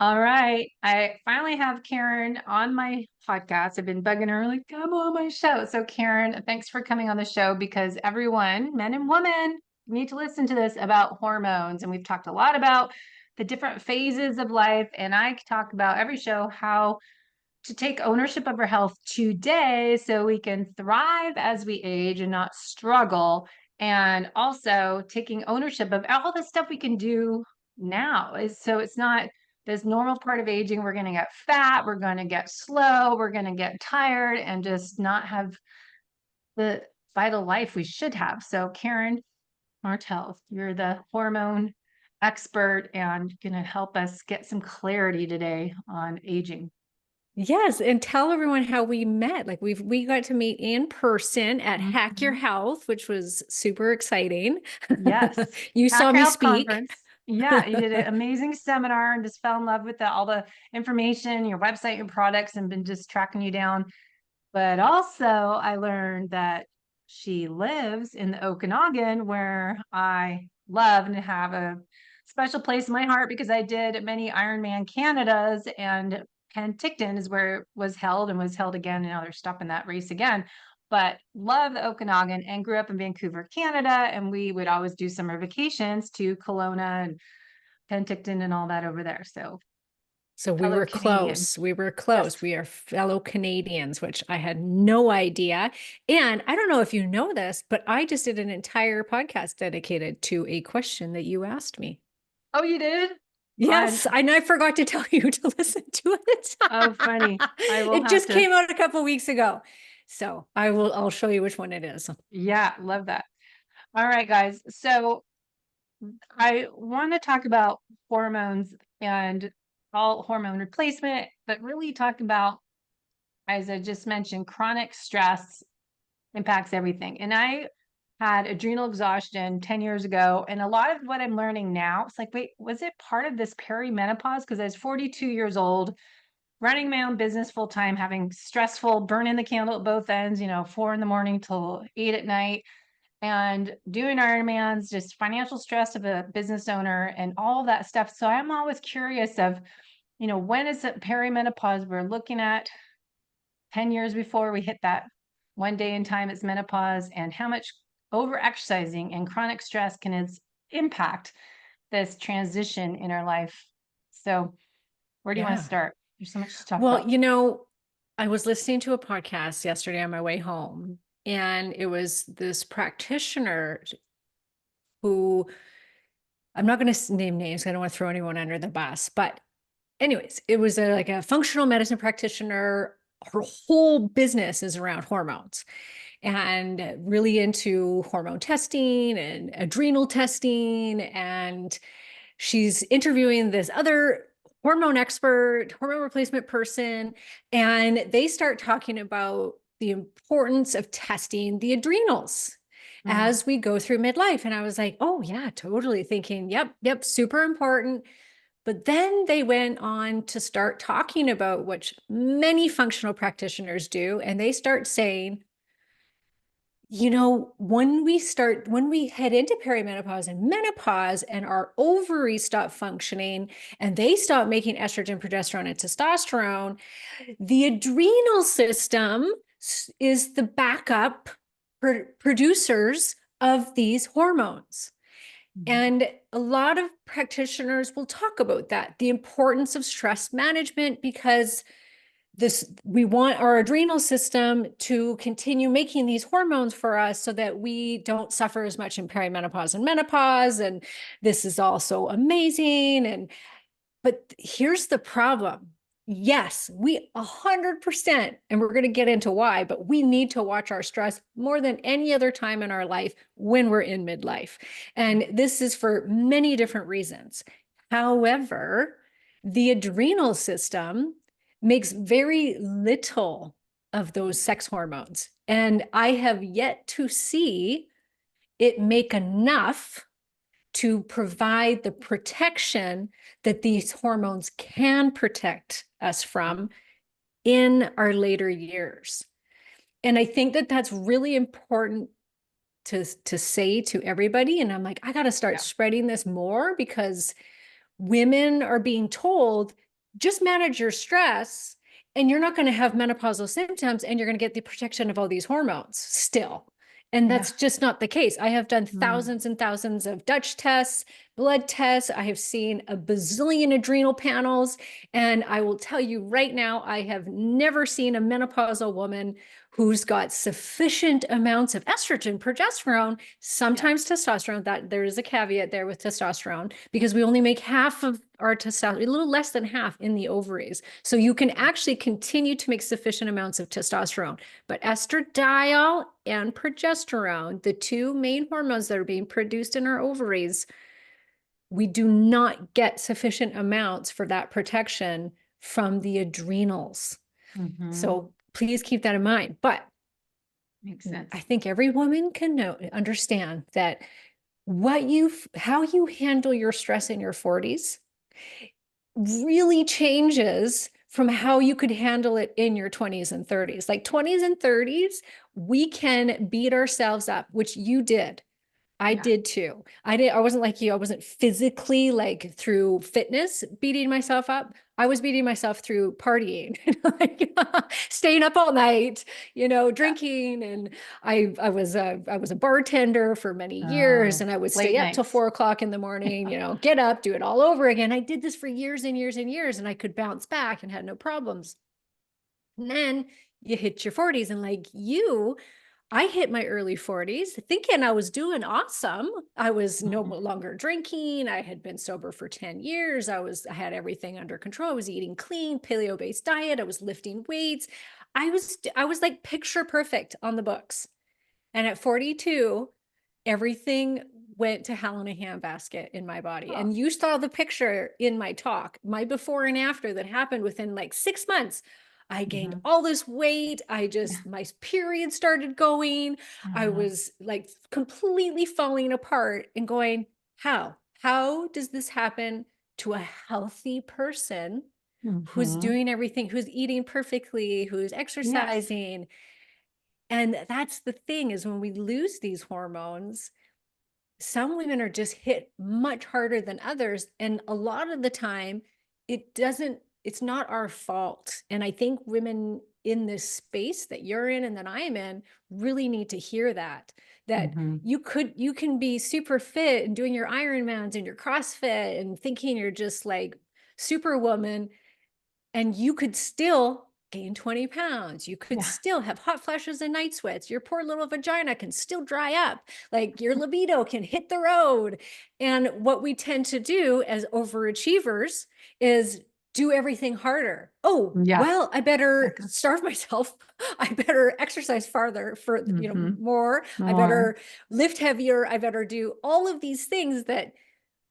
All right. I finally have Karen on my podcast. I've been bugging her, like, come on my show. So, Karen, thanks for coming on the show because everyone, men and women, need to listen to this about hormones. And we've talked a lot about the different phases of life. And I talk about every show how to take ownership of our health today so we can thrive as we age and not struggle. And also taking ownership of all the stuff we can do now. So it's not this normal part of aging. We're going to get fat, we're going to get slow, we're going to get tired and just not have the vital life we should have. So, Karen Martel, you're the hormone expert and going to help us get some clarity today on aging. Yes, and tell everyone how we met. Like we got to meet in person at Hack Your Mhm. Health, which was super exciting. Yes. You Hack saw me Health speak. Conference. Yeah, you did an amazing seminar and just fell in love with all the information, your website, your products, and been just tracking you down. But also, I learned that she lives in the Okanagan, where I love and have a special place in my heart because I did many Ironman Canadas, and Penticton is where it was held and was held again. And now they're stopping that race again. But love the Okanagan and grew up in Vancouver, Canada. And we would always do summer vacations to Kelowna and Penticton and all that over there. So, So we fellow were Canadian. close. We were Yes. close. We are fellow Canadians, which I had no idea. And I don't know if you know this, but I just did an entire podcast dedicated to a question that you asked me. Oh, you did? On Yes, I forgot to tell you to listen to it. Oh, funny. I will It have just to. came out a couple weeks ago. So I'll show you which one it is. Yeah, love that. All right, guys. So I want to talk about hormones and all hormone replacement, but really talk about, as I just mentioned, chronic stress impacts everything. And I had adrenal exhaustion 10 years ago. And a lot of what I'm learning now, it's like, wait, was it part of this perimenopause? Because I was 42 years old, running my own business full time, having stressful, burning the candle at both ends, 4 in the morning till 8 at night, and doing Ironmans, just financial stress of a business owner and all of that stuff. So I'm always curious of, when is it perimenopause? We're looking at 10 years before we hit that one day in time, it's menopause, and how much over exercising and chronic stress can impact this transition in our life. So where do you want to Yeah. start? There's so much to talk Well, about. I was listening to a podcast yesterday on my way home, and it was this practitioner who I'm not going to name names. I don't want to throw anyone under the bus, but anyways, it was like a functional medicine practitioner. Her whole business is around hormones and really into hormone testing and adrenal testing. And she's interviewing this other hormone expert, hormone replacement person, and they start talking about the importance of testing the adrenals Mm. as we go through midlife. And I was like, oh, yeah, totally thinking, yep, super important. But then they went on to start talking about what many functional practitioners do. And they start saying, when we head into perimenopause and menopause and our ovaries stop functioning and they stop making estrogen, progesterone, and testosterone, the adrenal system is the backup producers of these hormones. Mhm. And a lot of practitioners will talk about that, the importance of stress management, because we want our adrenal system to continue making these hormones for us so that we don't suffer as much in perimenopause and menopause. And this is also amazing. But here's the problem. Yes, we 100%, and we're going to get into why, but we need to watch our stress more than any other time in our life when we're in midlife. And this is for many different reasons. However, the adrenal system makes very little of those sex hormones. And I have yet to see it make enough to provide the protection that these hormones can protect us from in our later years. And I think that that's really important to say to everybody. And I'm like, I got to start Yeah. spreading this more because women are being told just manage your stress and you're not going to have menopausal symptoms and you're going to get the protection of all these hormones still. And Yeah. that's just not the case. I have done Mm. thousands and thousands of Dutch tests, blood tests. I have seen a bazillion adrenal panels. And I will tell you right now, I have never seen a menopausal woman who's got sufficient amounts of estrogen, progesterone, Yeah. sometimes testosterone. That there is a caveat there with testosterone, because we only make half of our testosterone, a little less than half in the ovaries. So you can actually continue to make sufficient amounts of testosterone. But estradiol and progesterone, the two main hormones that are being produced in our ovaries, we do not get sufficient amounts for that protection from the adrenals. Mm-hmm. So please keep that in mind. But Makes sense. I think every woman can understand that how you handle your stress in your 40s really changes from how you could handle it in your 20s and 30s. Like 20s and 30s, we can beat ourselves up, which you did. I Yeah. did too. I wasn't like you. I wasn't physically, like, through fitness beating myself up. I was beating myself through partying, like, staying up all night, Yeah. drinking. And I was a bartender for many years, Oh, and I would late stay up till nights. 4 o'clock in the morning, get up, do it all over again. I did this for years and years and years, and I could bounce back and had no problems. And then you hit your 40s, and like you, I hit my early 40s thinking I was doing awesome. I was no Mhm. longer drinking. I had been sober for 10 years. I had everything under control. I was eating clean, paleo-based diet. I was lifting weights. I was like picture perfect on the books. And at 42, everything went to hell in a handbasket in my body. Oh. And you saw the picture in my talk, my before and after that happened within like 6 months. I gained Mhm. all this weight. Yeah. My period started going. I Mhm. was like completely falling apart and going, how? How does this happen to a healthy person who's Mhm. doing everything, who's eating perfectly, who's Yes. exercising? And that's the thing, is when we lose these hormones, some women are just hit much harder than others. And a lot of the time, it's not our fault. And I think women in this space that you're in and that I am in really need to hear that Mhm. you can be super fit and doing your Ironmans and your CrossFit and thinking you're just like superwoman, and you could still gain 20 pounds. You could Yeah. still have hot flashes and night sweats. Your poor little vagina can still dry up. Like, your libido can hit the road. And what we tend to do as overachievers is do everything harder. Oh, Yeah. well, I better Exactly. starve myself. I better exercise farther for, Mhm. more. I More. better lift heavier. I better do all of these things that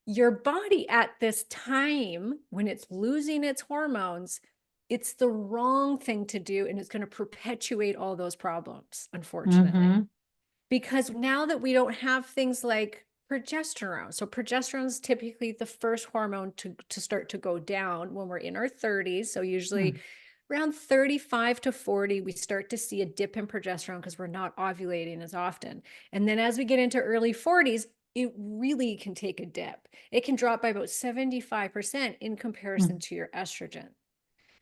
your body at this time, when it's losing its hormones, it's the wrong thing to do, and it's going to perpetuate all those problems, unfortunately. Mhm. Because now that we don't have things like progesterone, so progesterone is typically the first hormone to start to go down when we're in our 30s. So usually Mm. around 35 to 40, we start to see a dip in progesterone because we're not ovulating as often. And then as we get into early 40s, it really can take a dip. It can drop by about 75% in comparison Mm. to your estrogen.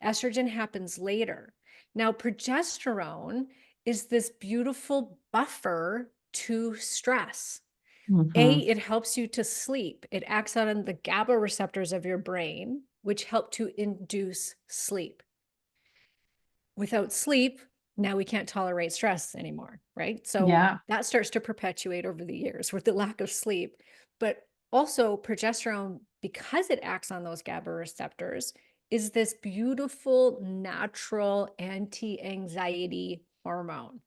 Estrogen happens later. Now, progesterone is this beautiful buffer to stress. Mhm. It helps you to sleep. It acts on the GABA receptors of your brain, which help to induce sleep. Without sleep, now we can't tolerate stress anymore, right? So Yeah. that starts to perpetuate over the years with the lack of sleep. But also, progesterone, because it acts on those GABA receptors, is this beautiful natural anti-anxiety hormone.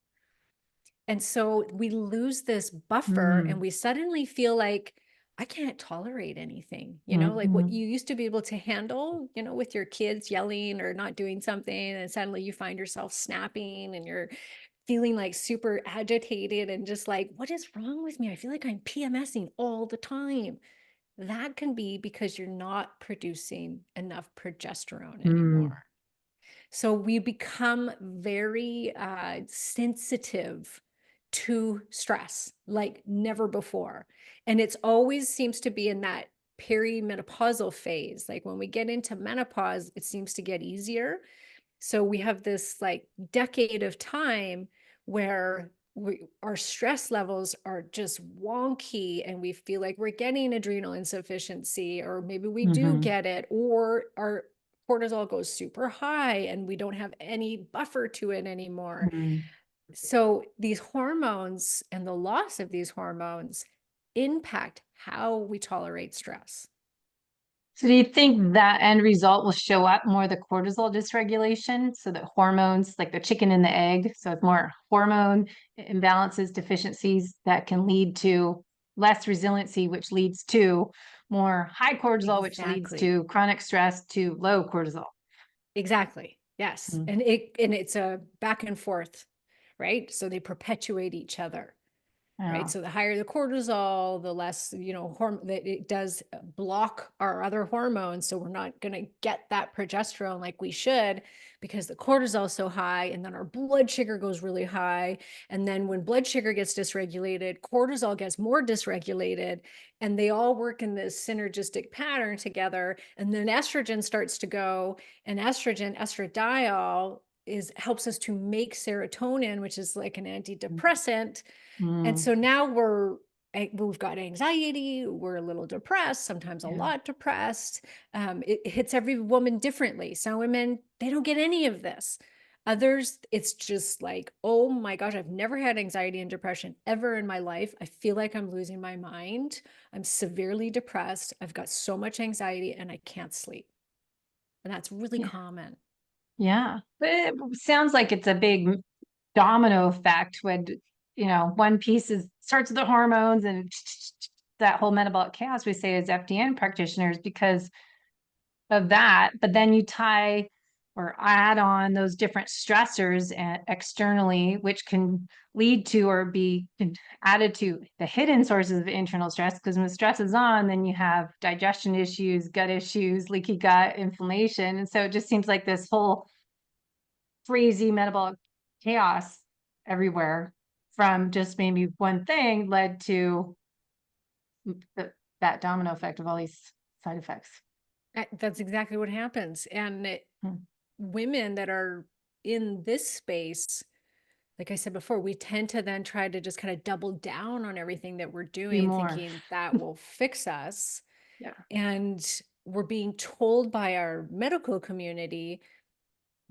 And so we lose this buffer and Mm. we suddenly feel like, I can't tolerate anything, like what Mhm. you used to be able to handle, with your kids yelling or not doing something. And suddenly you find yourself snapping and you're feeling like super agitated and just like, what is wrong with me? I feel like I'm PMSing all the time. That can be because you're not producing enough progesterone Mm. anymore. So we become very sensitive to stress like never before. And it's always seems to be in that perimenopausal phase. Like when we get into menopause, it seems to get easier. So we have this like decade of time where our stress levels are just wonky and we feel like we're getting adrenal insufficiency, or maybe we do Mm-hmm. get it, or our cortisol goes super high and we don't have any buffer to it anymore. Mm-hmm. So these hormones and the loss of these hormones impact how we tolerate stress. So do you think that end result will show up more the cortisol dysregulation? So that hormones, like the chicken and the egg, so it's more hormone imbalances, deficiencies that can lead to less resiliency, which leads to more high cortisol, which leads Exactly. to chronic stress to low cortisol. Exactly. Yes. Mm. And it's a back and forth, right? So they perpetuate each other. Right. Yeah. So the higher the cortisol, the less, that it does block our other hormones. So we're not going to get that progesterone like we should, because the cortisol is so high, and then our blood sugar goes really high. And then when blood sugar gets dysregulated, cortisol gets more dysregulated, and they all work in this synergistic pattern together. And then estrogen starts to go, and estradiol helps us to make serotonin, which is like an antidepressant. And Mm. so now we've got anxiety, we're a little depressed, sometimes a Yeah. lot depressed. It hits every woman differently. Some women, they don't get any of this. Others, it's just like, oh my gosh, I've never had anxiety and depression ever in my life. I feel like I'm losing my mind. I'm severely depressed. I've got so much anxiety and I can't sleep. And that's really Yeah. common. Yeah. But it sounds like it's a big domino effect when, one piece starts with the hormones and that whole metabolic chaos we say as FDN practitioners because of that. But then you tie or add on those different stressors externally, which can lead to or be added to the hidden sources of internal stress. Because when stress is on, then you have digestion issues, gut issues, leaky gut, inflammation. And so it just seems like this whole crazy metabolic chaos everywhere from just maybe one thing led to that domino effect of all these side effects. That's exactly what happens. And Hmm. women that are in this space, like I said before, we tend to then try to just kind of double down on everything that we're Do doing, more. thinking that will fix us. Yeah. And we're being told by our medical community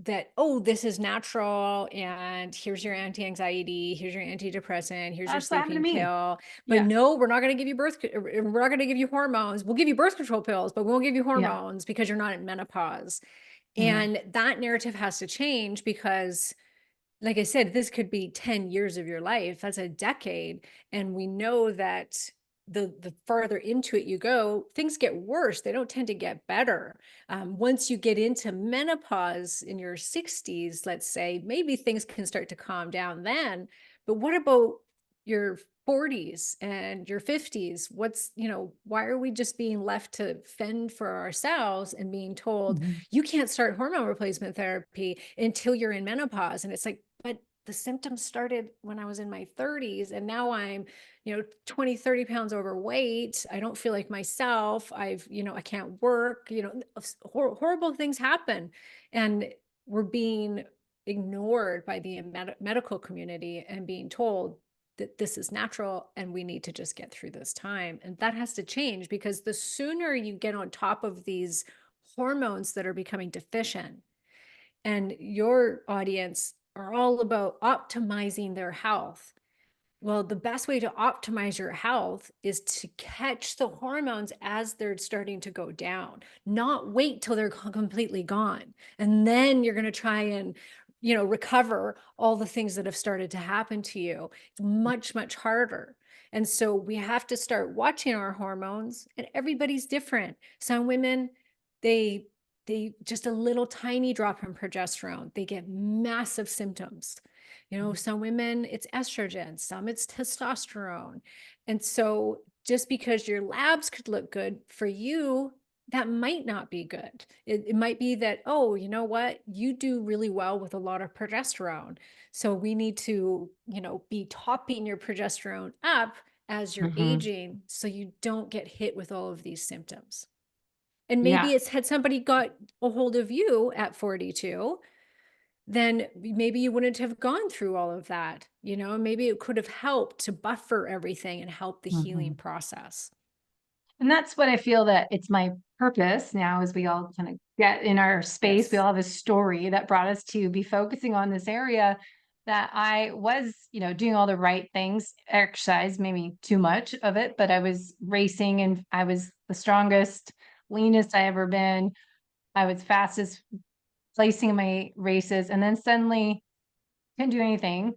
that, oh, this is natural, and here's your anti-anxiety, here's your antidepressant, here's your That's what happened to sleeping me. pill. But Yeah. no, we're not going to give you we're not going to give you hormones. We'll give you birth control pills, but we won't give you Yeah. hormones because you're not in menopause. Yeah. And that narrative has to change because, like I said, this could be 10 years of your life. That's a decade. And we know that the farther into it you go, things get worse. They don't tend to get better. Once you get into menopause in your 60s, let's say, maybe things can start to calm down then. But what about your 40s and your 50s? Why are we just being left to fend for ourselves and being told Mhm. you can't start hormone replacement therapy until you're in menopause? And it's like, but the symptoms started when I was in my 30s, and now I'm 20, 30 pounds overweight. I don't feel like myself. I can't work. Horrible things happen, and we're being ignored by the medical community and being told that this is natural and we need to just get through this time. And that has to change, because the sooner you get on top of these hormones that are becoming deficient, and your audience are all about optimizing their health. Well, the best way to optimize your health is to catch the hormones as they're starting to go down, not wait till they're completely gone. And then you're going to try and, recover all the things that have started to happen to you. It's much, much harder. And so we have to start watching our hormones, and everybody's different. Some women, they just a little tiny drop in progesterone, they get massive symptoms. Some women it's estrogen, some it's testosterone. And so just because your labs could look good for you, that might not be good. It might be that, oh, you know what? You do really well with a lot of progesterone. So we need to, be topping your progesterone up as you're Hmm. aging so you don't get hit with all of these symptoms. And maybe Yeah. it's had somebody got a hold of you at 42, then maybe you wouldn't have gone through all of that. Maybe it could have helped to buffer everything and help the Hmm. healing process. And that's what I feel that it's my purpose now as we all kind of get in our space. We Yes. all have a story that brought us to be focusing on this area that I was, doing all the right things, exercise, maybe too much of it, but I was racing and I was the strongest, leanest I ever been. I was fastest placing in my races. And then suddenly couldn't do anything,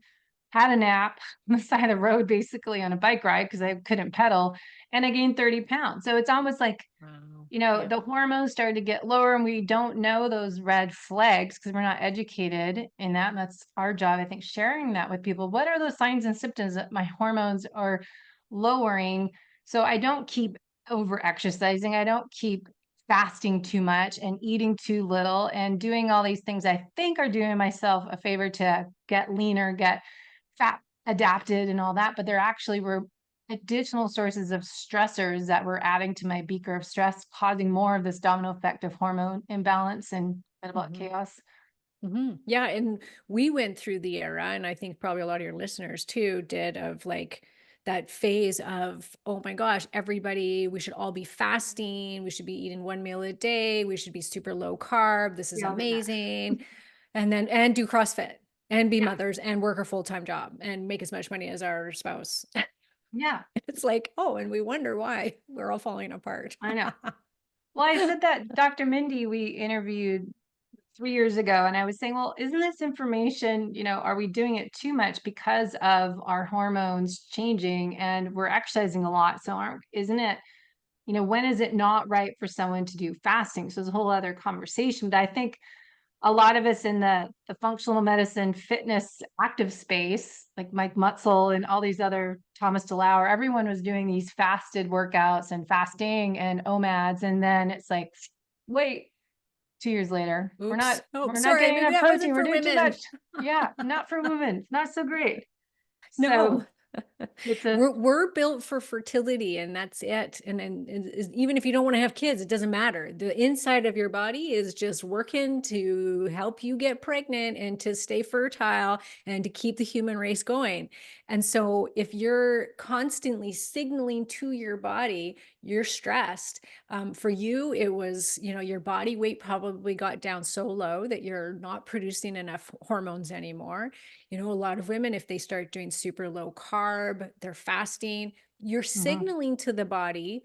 had a nap on the side of the road, basically on a bike ride because I couldn't pedal, and I gained 30 pounds. So it's almost like, Wow. Yeah. the hormones started to get lower and we don't know those red flags because we're not educated in that. And that's our job, I think, sharing that with people. What are those signs and symptoms that my hormones are lowering? So I don't keep over exercising. I don't keep fasting too much and eating too little and doing all these things I think are doing myself a favor to get leaner, get fat adapted and all that. But there actually were additional sources of stressors that were adding to my beaker of stress, causing more of this domino effect of hormone imbalance and metabolic Mhm. chaos. Yeah, and we went through the era, and I think probably a lot of your listeners too did, of like that phase of, oh my gosh, everybody, we should all be fasting, we should be eating one meal a day, we should be super low carb, this is We all did that. amazing. And do CrossFit and be Yeah. mothers and work a full-time job and make as much money as our spouse. Yeah. It's like, oh, and we wonder why we're all falling apart. I know. Well, I said that Dr. Mindy we interviewed 3 years ago, and I was saying, well, isn't this information, are we doing it too much because of our hormones changing and we're exercising a lot? So isn't it, when is it not right for someone to do fasting? So it's a whole other conversation. But I think a lot of us in the functional medicine, fitness, active space, like Mike Mutzel and all these other Thomas DeLauer, everyone was doing these fasted workouts and fasting and OMADs. And then it's like, wait, 2 years later, we're Oops. not Oh, we're not sorry, getting maybe enough that protein. wasn't We're for doing too women. much. Yeah, not for women. It's not so great. No. So it's a We're built for fertility and that's it. And even if you don't want to have kids, it doesn't matter. The inside of your body is just working to help you get pregnant and to stay fertile and to keep the human race going. And so if you're constantly signaling to your body, you're stressed. For you, it was, your body weight probably got down so low that you're not producing enough hormones anymore. A lot of women, if they start doing super low carb, they're fasting, you're mhm, signaling to the body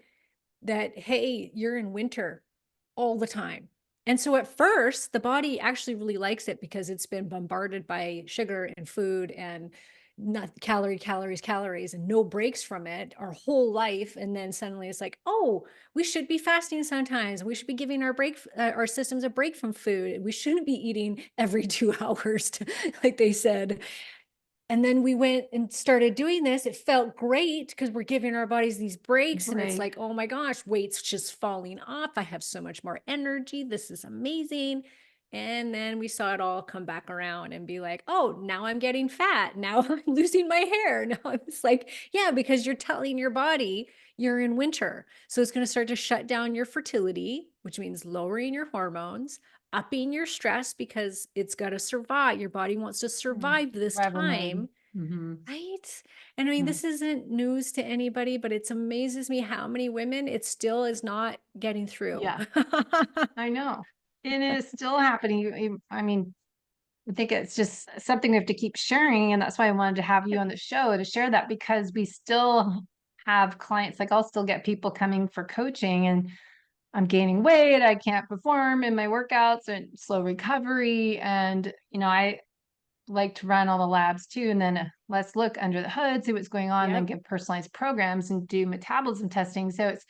that, hey, you're in winter all the time. And so at first, the body actually really likes it because it's been bombarded by sugar and food and not calories, and no breaks from it our whole life. And then suddenly it's like, oh, we should be fasting sometimes. We should be giving our systems a break from food. We shouldn't be eating every 2 hours, like they said. And then we went and started doing this. It felt great because we're giving our bodies these breaks. And it's break. like, oh my gosh, weight's just falling off. I have so much more energy. This is amazing. And then we saw it all come back around and be like, oh, now I'm getting fat. Now I'm losing my hair. Now it's like, yeah, because you're telling your body you're in winter. So it's going to start to shut down your fertility, which means lowering your hormones, upping your stress because it's got to survive. Your body wants to survive this Survival mode. time, Hmm. right? And I mean, this isn't news to anybody, but it amazes me how many women it still is not getting through. Yeah, I know. It is still happening. I mean, I think it's just something we have to keep sharing. And that's why I wanted to have you on the show to share that because we still have clients, like I'll still get people coming for coaching and I'm gaining weight. I can't perform in my workouts and slow recovery. And, I like to run all the labs too. And then let's look under the hood, see what's going on, then Yep. give personalized programs and do metabolism testing. So it's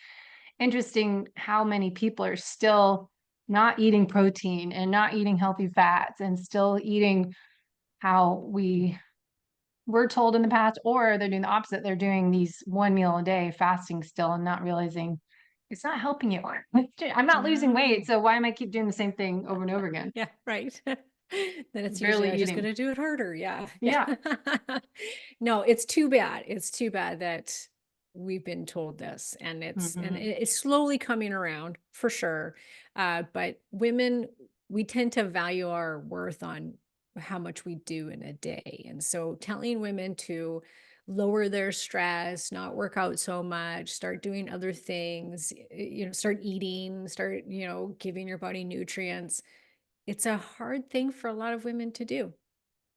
interesting how many people are still not eating protein and not eating healthy fats and still eating how we were told in the past, or they're doing the opposite. They're doing these one meal a day fasting still and not realizing it's not helping you. I'm not losing weight. No. So why am I keep doing the same thing over and over again? Yeah, right. Then it's usually, Barely I just eating. gonna do it harder. Yeah. Yeah. Yeah. No, it's too bad. It's too bad that we've been told this, and Mhm. it's slowly coming around for sure. But women, we tend to value our worth on how much we do in a day. And so telling women to lower their stress, not work out so much, start doing other things, start eating, start, giving your body nutrients. It's a hard thing for a lot of women to do.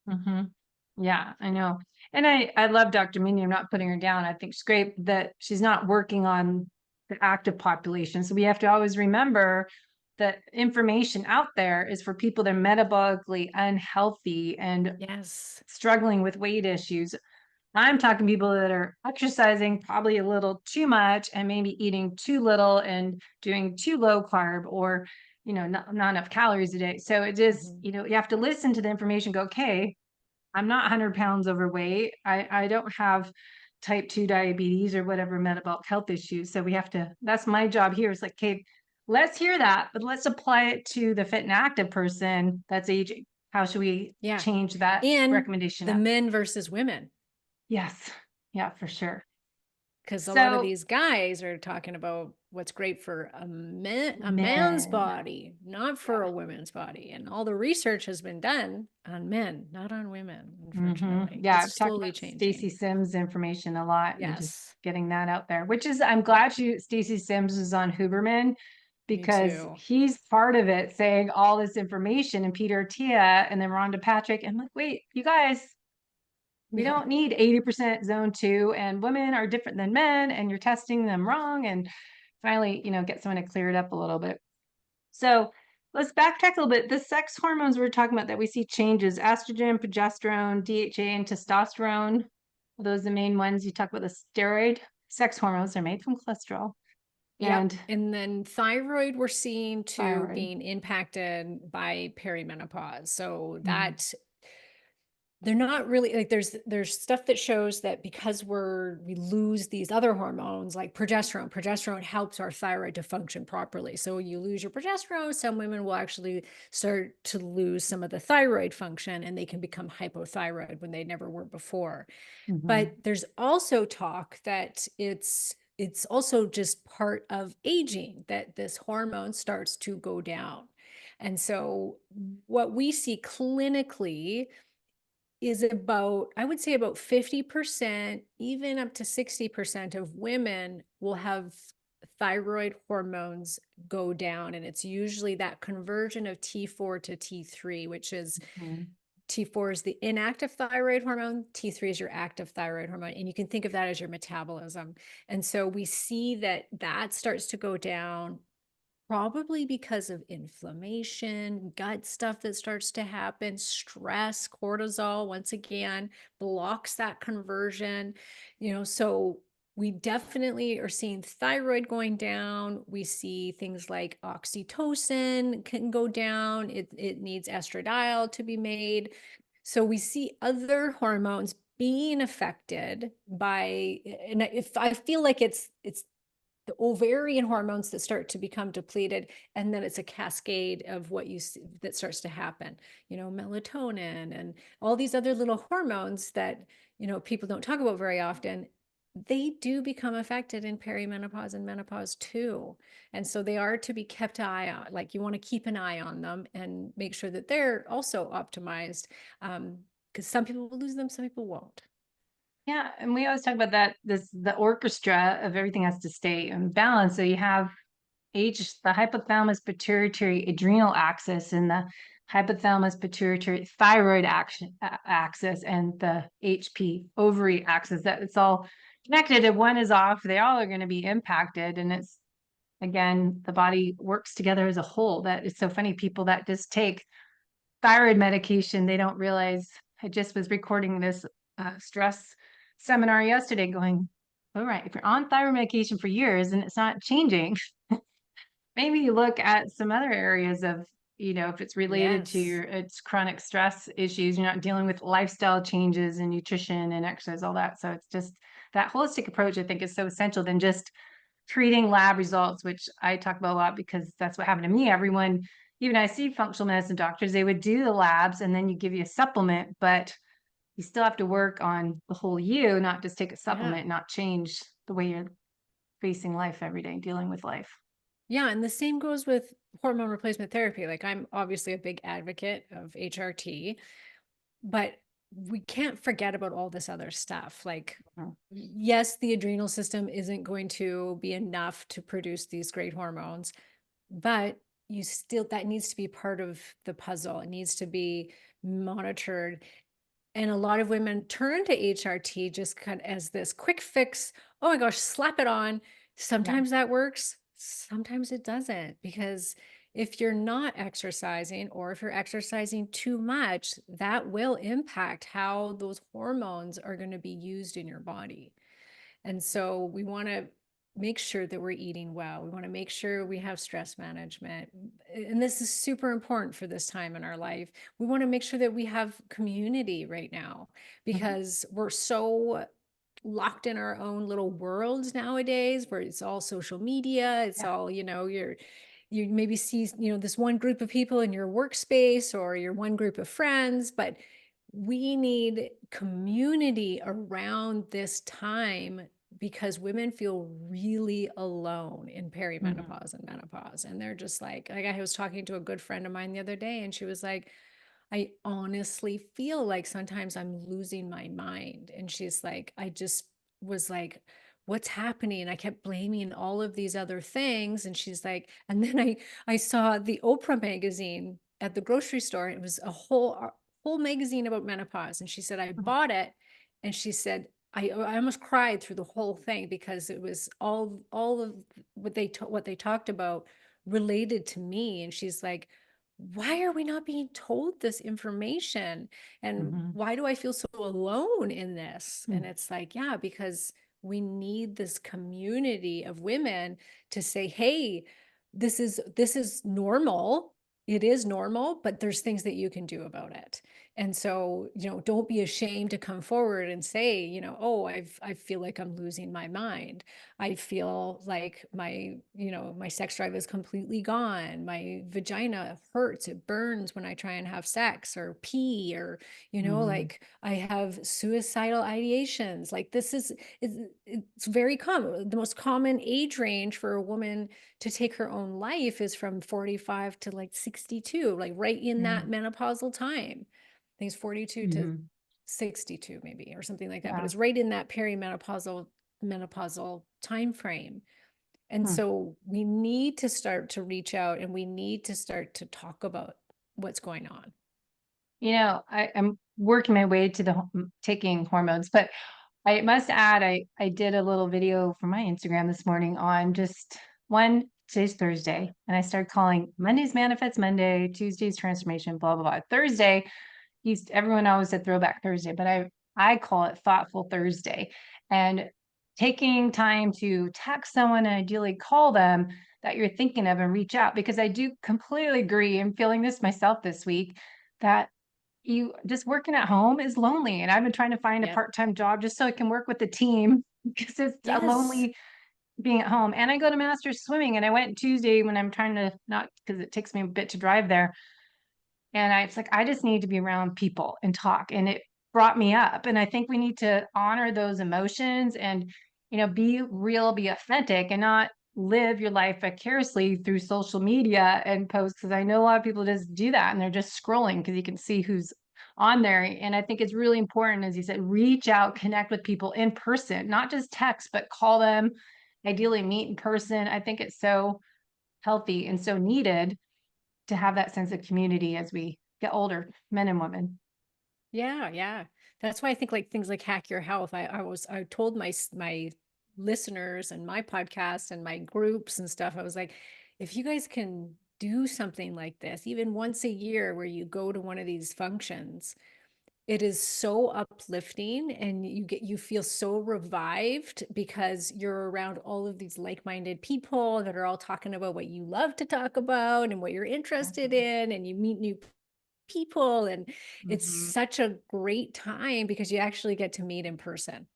Mhm. Yeah, I know. And I love Dr. Minnie. I'm not putting her down. I think she's great that she's not working on the active population. So we have to always remember that information out there is for people that are metabolically unhealthy and Yes. struggling with weight issues. I'm talking people that are exercising probably a little too much and maybe eating too little and doing too low carb or, not enough calories a day. So it just, Mhm. you have to listen to the information, go, okay, I'm not 100 pounds overweight. I don't have type 2 diabetes or whatever metabolic health issues. So we have to, that's my job here. Is like, okay, let's hear that, but let's apply it to the fit and active person that's aging. How should we Yeah. change that And recommendation the up? men versus women. Yes. Yeah, for sure. Because a lot of So these guys are talking about what's great for a man's men, body, not for yeah. a woman's body. And all the research has been done on men, not on women, unfortunately. Yeah, It's I've talked slowly about changing. Stacey Sims information a lot and just Yes, getting that out there, which is I'm glad Stacey Sims is on Huberman me because too. he's part of it saying all this information and Peter Attia and then Rhonda Patrick. And I'm like, wait, you guys, we Yeah. don't need 80% zone two and women are different than men and you're testing them wrong. And finally, get someone to clear it up a little bit. So let's backtrack a little bit. The sex hormones we're talking about that we see changes, estrogen, progesterone, DHA, and testosterone. Are those the main ones? You talk about the steroid sex hormones. They're made from cholesterol Yep. and And then thyroid, we're seeing too thyroid. being impacted by perimenopause. So Mm, that they're not really like there's stuff that shows that because we lose these other hormones like progesterone helps our thyroid to function properly. So you lose your progesterone, some women will actually start to lose some of the thyroid function and they can become hypothyroid when they never were before. mhm, But there's also talk that it's also just part of aging that this hormone starts to go down. And so what we see clinically is about, I would say about 50%, even up to 60% of women will have thyroid hormones go down. And it's usually that conversion of T4 to T3, which is mhm. T4 is the inactive thyroid hormone, T3 is your active thyroid hormone. And you can think of that as your metabolism. And so we see that that starts to go down. Probably because of inflammation, gut stuff that starts to happen, stress, cortisol, once again, blocks that conversion. So we definitely are seeing thyroid going down. We see things like oxytocin can go down. It needs estradiol to be made. So we see other hormones being affected by, and if I feel like it's the ovarian hormones that start to become depleted, and then it's a cascade of what you see that starts to happen, melatonin and all these other little hormones that people don't talk about very often. They do become affected in perimenopause and menopause too, and so they are to be kept eye on. Like, you want to keep an eye on them and make sure that they're also optimized, because some people will lose them, some people won't. Yeah, and we always talk about that. The orchestra of everything has to stay in balance. So you have the hypothalamus pituitary adrenal axis and the hypothalamus pituitary thyroid axis and the HP ovary axis, that it's all connected. If one is off, they all are going to be impacted. And it's, again, the body works together as a whole. That it's so funny. People that just take thyroid medication, they don't realize. I just was recording this stress seminar yesterday going, all right, if you're on thyroid medication for years and it's not changing, maybe you look at some other areas of, if it's related to Yes. it's chronic stress issues, you're not dealing with lifestyle changes and nutrition and exercise, all that. So it's just that holistic approach, I think, is so essential than just treating lab results, which I talk about a lot because that's what happened to me. Everyone, even I see functional medicine doctors, they would do the labs and then you give you a supplement, but you still have to work on the whole you, not just take a Yeah. supplement, not change. the way you're facing life every day, dealing with life. Yeah, and the same goes with hormone replacement therapy. Like I'm obviously a big advocate of HRT, but we can't forget about all this other stuff. Like, Mhm. yes, the adrenal system isn't going to be enough to produce these great hormones, but you still, that needs to be part of the puzzle. It needs to be monitored. And a lot of women turn to HRT just kind of as this quick fix. Oh my gosh, slap it on. Yeah. Sometimes that works, sometimes it doesn't. Because if you're not exercising or if you're exercising too much, that will impact how those hormones are going to be used in your body. And so we want to make sure that we're eating well. We want to make sure we have stress management. And this is super important for this time in our life. We want to make sure that we have community right now Mhm. because we're so locked in our own little worlds nowadays where it's all social media. It's Yeah. all, you maybe see, this one group of people in your workspace or your one group of friends, but we need community around this time because women feel really alone in Mhm. perimenopause and menopause. And they're just like I was talking to a good friend of mine the other day, and she was like, I honestly feel like sometimes I'm losing my mind. And she's like, I just was like, what's happening? I kept blaming all of these other things. And she's like, and then I saw the Oprah magazine at the grocery store. It was a whole magazine about menopause. And she said, I Mhm. bought it. And she said, I almost cried through the whole thing because it was all of what they talked about related to me. And she's like, why are we not being told this information? And Mhm. why do I feel so alone in this? And Mm. it's like, yeah, because we need this community of women to say, hey, this is normal. It is normal, but there's things that you can do about it. And so, don't be ashamed to come forward and say, oh, I feel like I'm losing my mind. I feel like my sex drive is completely gone. My vagina hurts. It burns when I try and have sex or pee or, Mhm. like I have suicidal ideations. Like it's very common. The most common age range for a woman to take her own life is from 45 to like 62, like right in Yeah. that menopausal time. I think it's 42 to Mhm. 62 maybe or something like that, but Yeah. it's right in that menopausal time frame. And Hmm. so we need to start to reach out and we need to start to talk about what's going on. I'm working my way to the taking hormones, but I must add, I did a little video for my Instagram this morning on just today's Thursday, and I started calling Monday's Manifest Monday, Tuesday's Transformation, blah blah blah. Thursday, everyone always said Throwback Thursday, but I call it Thoughtful Thursday, and taking time to text someone and ideally call them that you're thinking of and reach out, because I do completely agree. I'm feeling this myself this week that you just working at home is lonely. And I've been trying to find a Yep. part-time job just so I can work with the team because it's a Yes. lonely being at home. And I go to master's swimming, and I went Tuesday when I'm trying to, not because it takes me a bit to drive there. And it's like, I just need to be around people and talk. And it brought me up. And I think we need to honor those emotions and, be real, be authentic, and not live your life vicariously through social media and posts. Cause I know a lot of people just do that and they're just scrolling because you can see who's on there. And I think it's really important, as you said, reach out, connect with people in person, not just text, but call them, ideally meet in person. I think it's so healthy and so needed to have that sense of community as we get older, men and women. Yeah, yeah. That's why I think like things like Hack Your Health. I told my listeners and my podcast and my groups and stuff. I was like, if you guys can do something like this, even once a year, where you go to one of these functions, it is so uplifting and you feel so revived because you're around all of these like-minded people that are all talking about what you love to talk about and what you're interested Mhm. in, and you meet new people, and it's Mhm. such a great time because you actually get to meet in person.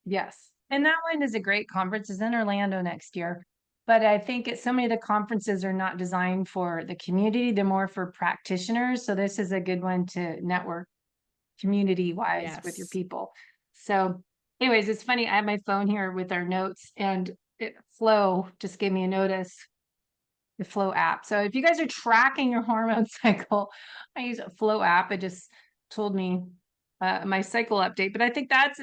Yes. And that one is a great conference. It's in Orlando next year. But I think so many of the conferences are not designed for the community. They're more for practitioners. So this is a good one to network community wise with your Yes. people. So Anyways, it's funny. I have my phone here with our notes, and Flow just gave me a notice, the Flow app. So if you guys are tracking your hormone cycle, I use a Flow app. It just told me my cycle update. But I think that's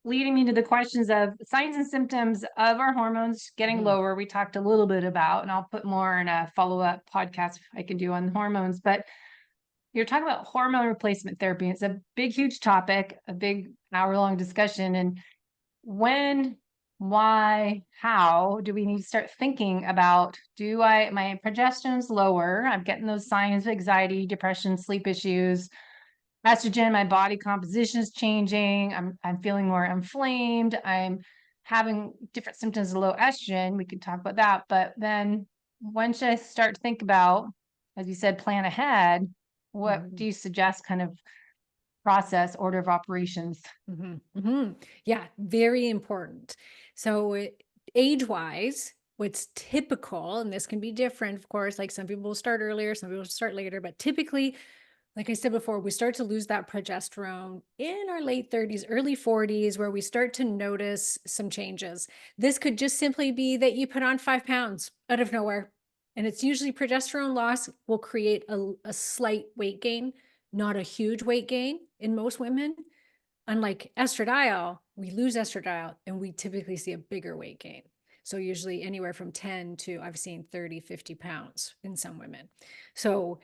leading me to the questions of signs and symptoms of our hormones getting Mhm. lower. We talked a little bit about, and I'll put more in a follow-up podcast I can do on hormones. But you're talking about hormone replacement therapy. It's a big, huge topic, a big hour-long discussion. And when, why, how do we need to start thinking about, my progesterone's lower, I'm getting those signs of anxiety, depression, sleep issues, estrogen, my body composition is changing, I'm feeling more inflamed, I'm having different symptoms of low estrogen. We could talk about that. But then when should I start to think about, as you said, plan ahead? What do Mhm. you suggest kind of process, order of operations? Mhm. Mhm. Yeah, very important. So age-wise, what's typical, and this can be different, of course, like some people will start earlier, some people will start later, but typically, like I said before, we start to lose that progesterone in our late 30s, early 40s, where we start to notice some changes. This could just simply be that you put on 5 pounds out of nowhere. And it's usually progesterone loss will create a slight weight gain, not a huge weight gain in most women. Unlike estradiol, we lose estradiol and we typically see a bigger weight gain. So usually anywhere from 10 to I've seen 30, 50 pounds in some women. So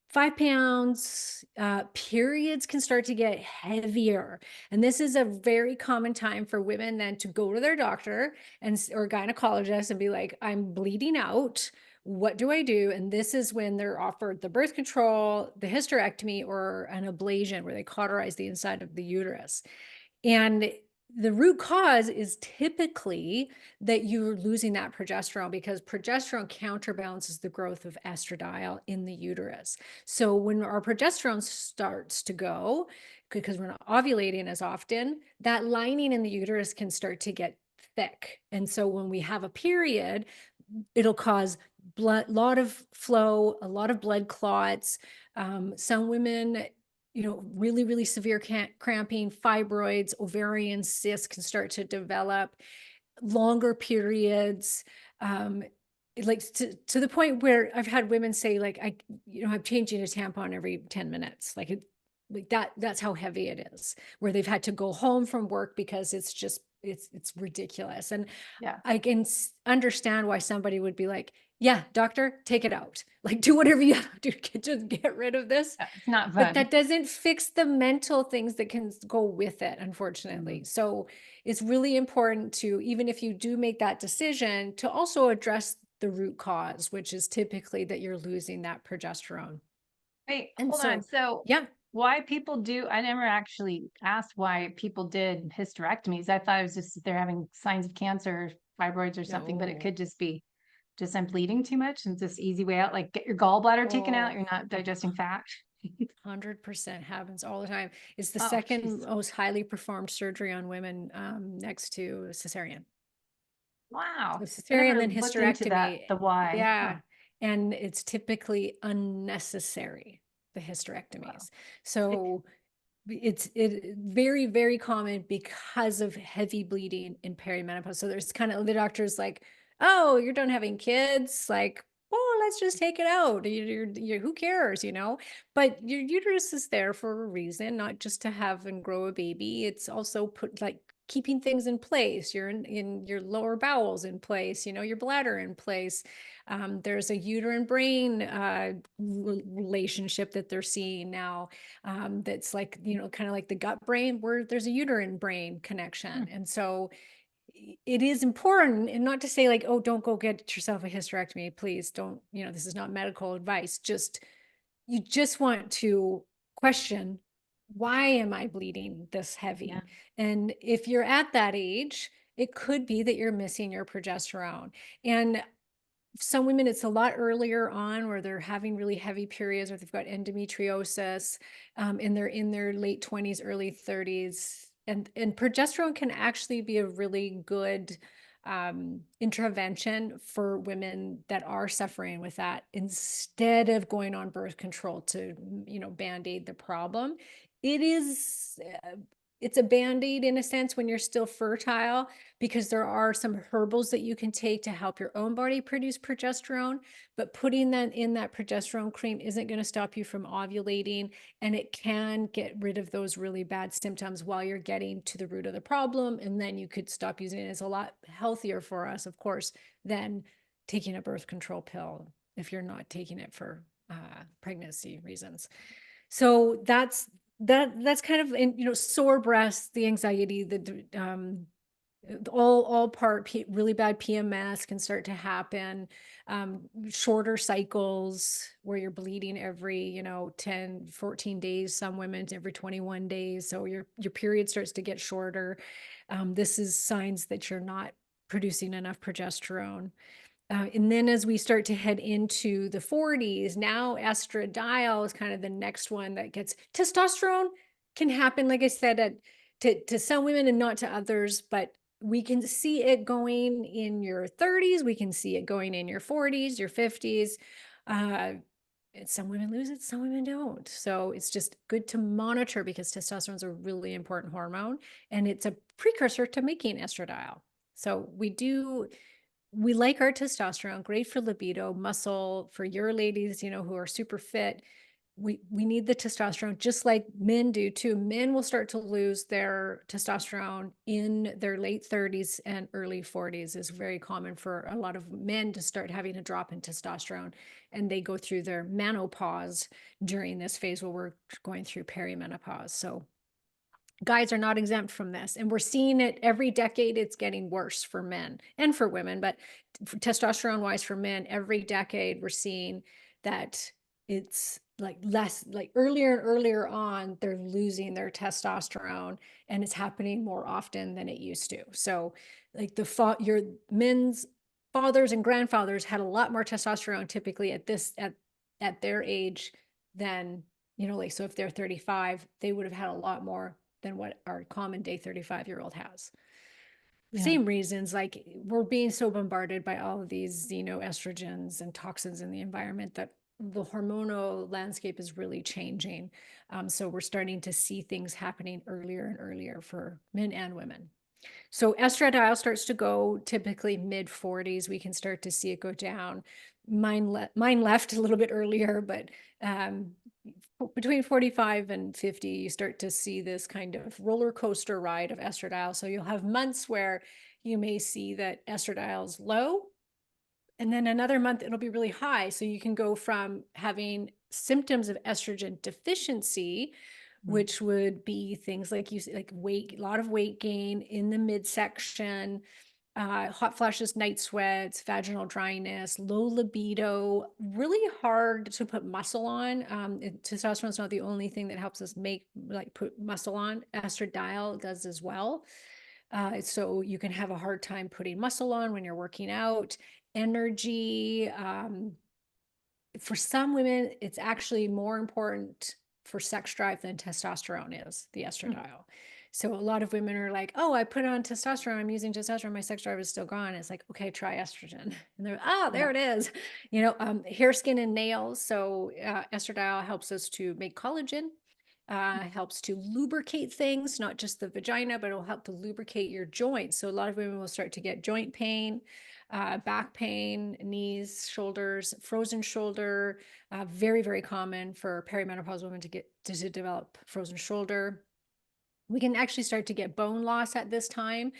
5 pounds, periods can start to get heavier. And this is a very common time for women then to go to their doctor or gynecologist and be like, I'm bleeding out. What do I do? And this is when they're offered the birth control, the hysterectomy, or an ablation where they cauterize the inside of the uterus. And the root cause is typically that you're losing that progesterone because progesterone counterbalances the growth of estradiol in the uterus. So when our progesterone starts to go, because we're not ovulating as often, that lining in the uterus can start to get thick. And so when we have a period, it'll cause lot of flow, a lot of blood clots. Some women, really, really severe cramping, fibroids, ovarian cysts can start to develop, longer periods, um, like to the point where I've had women say, like, I'm changing a tampon every 10 minutes. Like that's how heavy it is, where they've had to go home from work because it's ridiculous. And Yeah. I can understand why somebody would be like, yeah, doctor, take it out. Like, do whatever you have to do, just get rid of this. Yeah, it's not But fun. that doesn't fix the mental things that can go with it, unfortunately. Mm. So it's really important to, even if you do make that decision, to also address the root cause, which is typically that you're losing that progesterone. Wait, And hold on. so, So yeah, why people do, I never actually asked why people did hysterectomies. I thought it was just that they're having signs of cancer, fibroids or something, but it no. could just be just I'm bleeding too much and it's this easy way out. Like get your gallbladder taken out, Oh, you're not digesting fat. 100% happens all the time. It's the Oh, second jeez. most highly performed surgery on women, next to cesarean. So Wow. I cesarean, never then looked into that, hysterectomy. the why. Huh. Yeah. And it's typically unnecessary, the Wow. hysterectomies. It- So it's very, very common because of heavy bleeding in perimenopause. So there's kind of the doctor's like, oh, you're done having kids. Like, oh, let's just take it out. Who cares, But your uterus is there for a reason, not just to have and grow a baby. It's also put like keeping things in place. You're in your lower bowels in place, your bladder in place. There's a uterine brain relationship that they're seeing now, that's like, kind of like the gut brain, where there's a uterine brain hmm. connection. And so it is important, and not to say like, oh, don't go get yourself a hysterectomy, please don't, this is not medical advice. You just want to question, why am I bleeding this Yeah. heavy? And if you're at that age, it could be that you're missing your progesterone. And some women, it's a lot earlier on where they're having really heavy periods, or they've got endometriosis, and they're in their late 20s, early 30s. And progesterone can actually be a really good intervention for women that are suffering with that, instead of going on birth control to, band-aid the problem. It is it's a band-aid in a sense when you're still fertile, because there are some herbals that you can take to help your own body produce progesterone, but putting that in that progesterone cream isn't going to stop you from ovulating, and it can get rid of those really bad symptoms while you're getting to the root of the problem, and then you could stop using it. It's a lot healthier for us, of course, than taking a birth control pill if you're not taking it for pregnancy reasons. So that's kind of in, sore breasts, the anxiety, all part really bad PMS can start to happen. Shorter cycles where you're bleeding every, 10, 14 days, some women every 21 days. So your period starts to get shorter. This is signs that you're not producing enough progesterone. And then as we start to head into the 40s, now estradiol is kind of the next one that gets testosterone can happen, like I said, to some women and not to others, but we can see it going in your 30s. We can see it going in your 40s, your 50s. And some women lose it, some women don't. So it's just good to monitor because testosterone is a really important hormone and it's a precursor to making estradiol. So we like our testosterone, great for libido, muscle, for your ladies, who are super fit. We need the testosterone just like men do too. Men will start to lose their testosterone in their late 30s and early 40s. Is very common for a lot of men to start having a drop in testosterone, and they go through their menopause during this phase where we're going through perimenopause. So guys are not exempt from this, and we're seeing it every decade. It's getting worse for men and for women, but testosterone wise for men, every decade we're seeing that it's like less, like earlier and earlier on they're losing their testosterone, and it's happening more often than it used to. So like your men's fathers and grandfathers had a lot more testosterone typically at their age than, like, so if they're 35, they would have had a lot more than what our common day 35-year-old has. Yeah. Same reasons, like we're being so bombarded by all of these, estrogens and toxins in the environment that the hormonal landscape is really changing. So we're starting to see things happening earlier and earlier for men and women. So estradiol starts to go typically mid 40s. We can start to see it go down. Mine left a little bit earlier, but between 45 and 50, you start to see this kind of roller coaster ride of estradiol. So you'll have months where you may see that estradiol is low, and then another month it'll be really high. So you can go from having symptoms of estrogen deficiency, which would be things like weight, a lot of weight gain in the midsection, hot flashes, night sweats, vaginal dryness, low libido, really hard to put muscle on. Testosterone is not the only thing that helps us put muscle on. Estradiol does as well. So you can have a hard time putting muscle on when you're working out. Energy. For some women, it's actually more important for sex drive than testosterone is, the estradiol. So a lot of women are like, oh, I put on testosterone, I'm using testosterone, my sex drive is still gone. It's like, okay, try estrogen. And they're, there it is. Hair, skin, and nails. So estradiol helps us to make collagen, helps to lubricate things, not just the vagina, but it'll help to lubricate your joints. So a lot of women will start to get joint pain, back pain, knees, shoulders, frozen shoulder, very, very common for perimenopausal women to develop frozen shoulder. We can actually start to get bone loss at this time.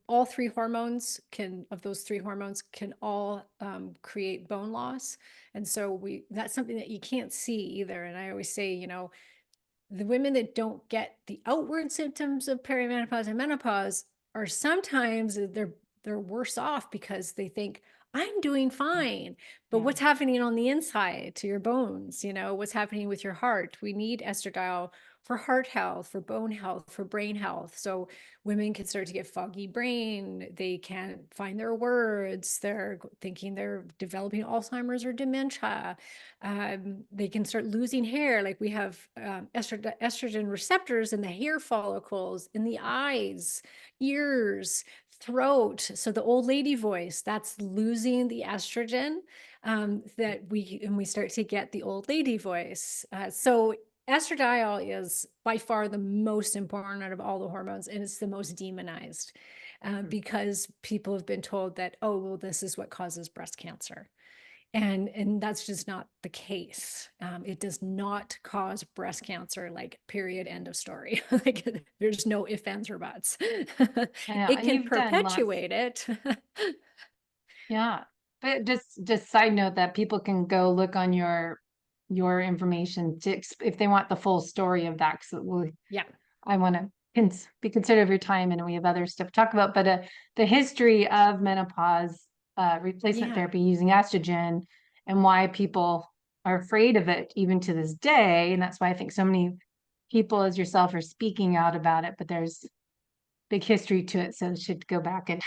All three hormones of those three hormones can all create bone loss. And so that's something that you can't see either. And I always say, the women that don't get the outward symptoms of perimenopause and menopause are sometimes they're worse off because they think I'm doing fine, but what's happening on the inside to your bones? What's happening with your heart? We need estradiol for heart health, for bone health, for brain health. So women can start to get foggy brain. They can't find their words. They're thinking they're developing Alzheimer's or dementia. They can start losing hair. Like we have estrogen receptors in the hair follicles, in the eyes, ears, throat. So the old lady voice, that's losing the estrogen, and we start to get the old lady voice. So estradiol is by far the most important out of all the hormones, and it's the most demonized because people have been told that, oh, well, this is what causes breast cancer. And that's just not the case. It does not cause breast cancer, like period, end of story. Like there's no ifs, ands, or buts. I know, It and can you've done lots. perpetuate it. Yeah. But just side note that people can go look on your information to if they want the full story of that, because Yeah. I want to be considerate of your time, and we have other stuff to talk about. But the history of menopause, replacement Yeah. therapy using estrogen, and why people are afraid of it even to this day, and that's why I think so many people as yourself are speaking out about it. But there's big history to it, so you should go back and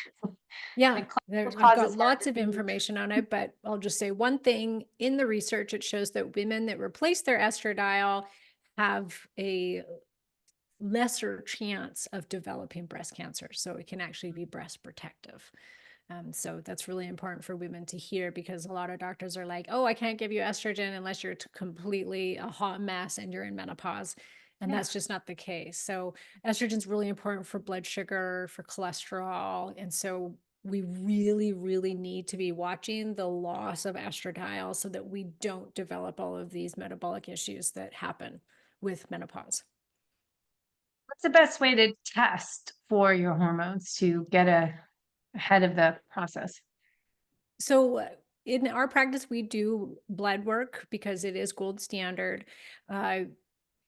Yeah, and I've cause got is hard lots to of beat. information on it, but I'll just say one thing. In the research, it shows that women that replace their estradiol have a lesser chance of developing breast cancer. So it can actually be breast protective. So that's really important for women to hear, because a lot of doctors are like, oh, I can't give you estrogen unless you're completely a hot mess and you're in menopause. And Yeah. that's just not the case. So estrogen is really important for blood sugar, for cholesterol. And so we really, really need to be watching the loss of estradiol so that we don't develop all of these metabolic issues that happen with menopause. What's the best way to test for your hormones to get ahead of the process? So in our practice, we do blood work because it is gold standard. Uh,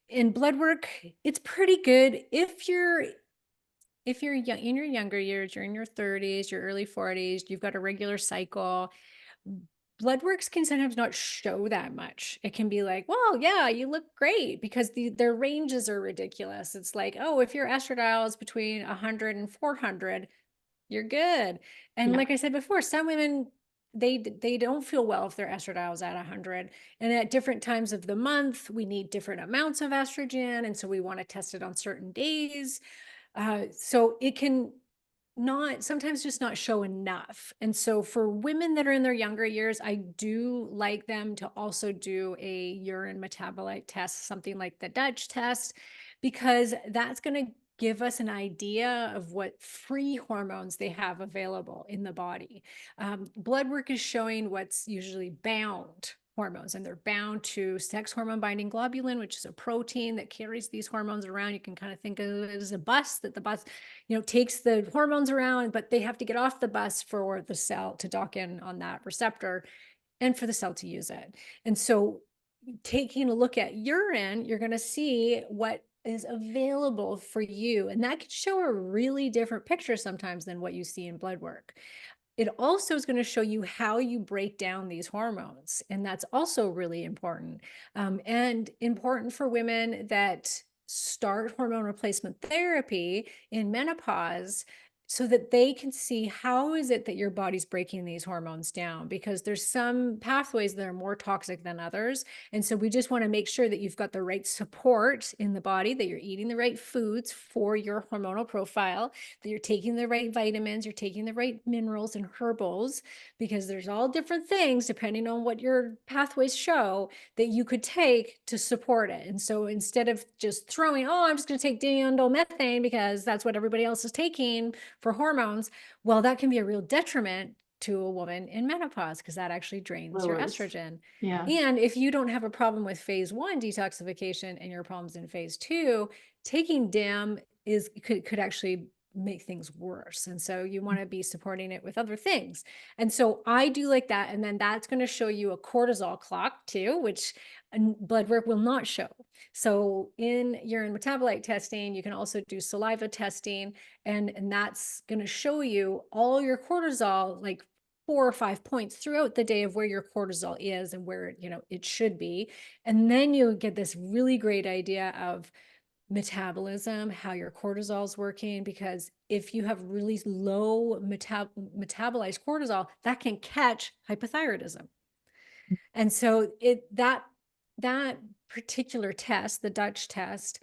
in blood work, it's pretty good if you're young, in your younger years, you're in your 30s, your early 40s, you've got a regular cycle. Blood works can sometimes not show that much. It can be like, well, yeah, you look great, because their ranges are ridiculous. It's like, oh, if your estradiol is between 100 and 400, you're good. And Yeah. like I said before, some women, they don't feel well if their estradiol is at 100. And at different times of the month, we need different amounts of estrogen, and so we want to test it on certain days. So it can not sometimes just not show enough. And so for women that are in their younger years, I do like them to also do a urine metabolite test, something like the Dutch test, because that's going to give us an idea of what free hormones they have available in the body. Blood work is showing what's usually bound hormones, and they're bound to sex hormone binding globulin, which is a protein that carries these hormones around. You can kind of think of it as a bus, that the bus, takes the hormones around, but they have to get off the bus for the cell to dock in on that receptor and for the cell to use it. And so taking a look at urine, you're going to see what is available for you. And that can show a really different picture sometimes than what you see in blood work. It also is going to show you how you break down these hormones. And that's also really important. And important for women that start hormone replacement therapy in menopause, so that they can see how is it that your body's breaking these hormones down, because there's some pathways that are more toxic than others. And so we just want to make sure that you've got the right support in the body, that you're eating the right foods for your hormonal profile, that you're taking the right vitamins, you're taking the right minerals and herbals, because there's all different things depending on what your pathways show that you could take to support it. And so instead of just throwing, oh, I'm just going to take diindolylmethane because that's what everybody else is taking for hormones, well, that can be a real detriment to a woman in menopause, because that actually drains your Lowers. estrogen. Yeah. And if you don't have a problem with phase one detoxification and your problems in phase two, taking DIM could actually make things worse. And so you want to be supporting it with other things. And so I do like that. And then that's going to show you a cortisol clock too, which blood work will not show. So in urine metabolite testing, you can also do saliva testing, and that's going to show you all your cortisol, like 4 or 5 points throughout the day of where your cortisol is and where it should be. And then you'll get this really great idea of metabolism, how your cortisol is working, because if you have really low metabolized cortisol, that can catch hypothyroidism. And so that particular test, the Dutch test,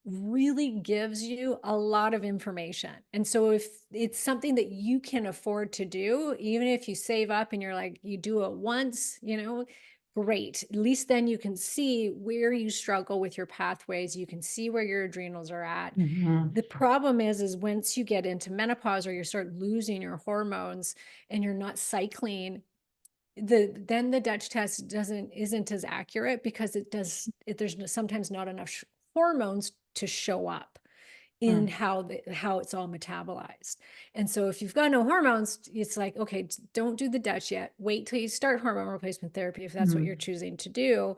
really gives you a lot of information. And so if it's something that you can afford to do, even if you save up and you're like, you do it once, great. At least then you can see where you struggle with your pathways. You can see where your adrenals are at. Mhm. The problem is once you get into menopause or you start losing your hormones and you're not cycling, then the Dutch test isn't as accurate because there's sometimes not enough hormones to show up in Mm. how it's all metabolized. And so if you've got no hormones, it's like, okay, don't do the Dutch yet. Wait till you start hormone replacement therapy if that's what you're Mhm. choosing to do.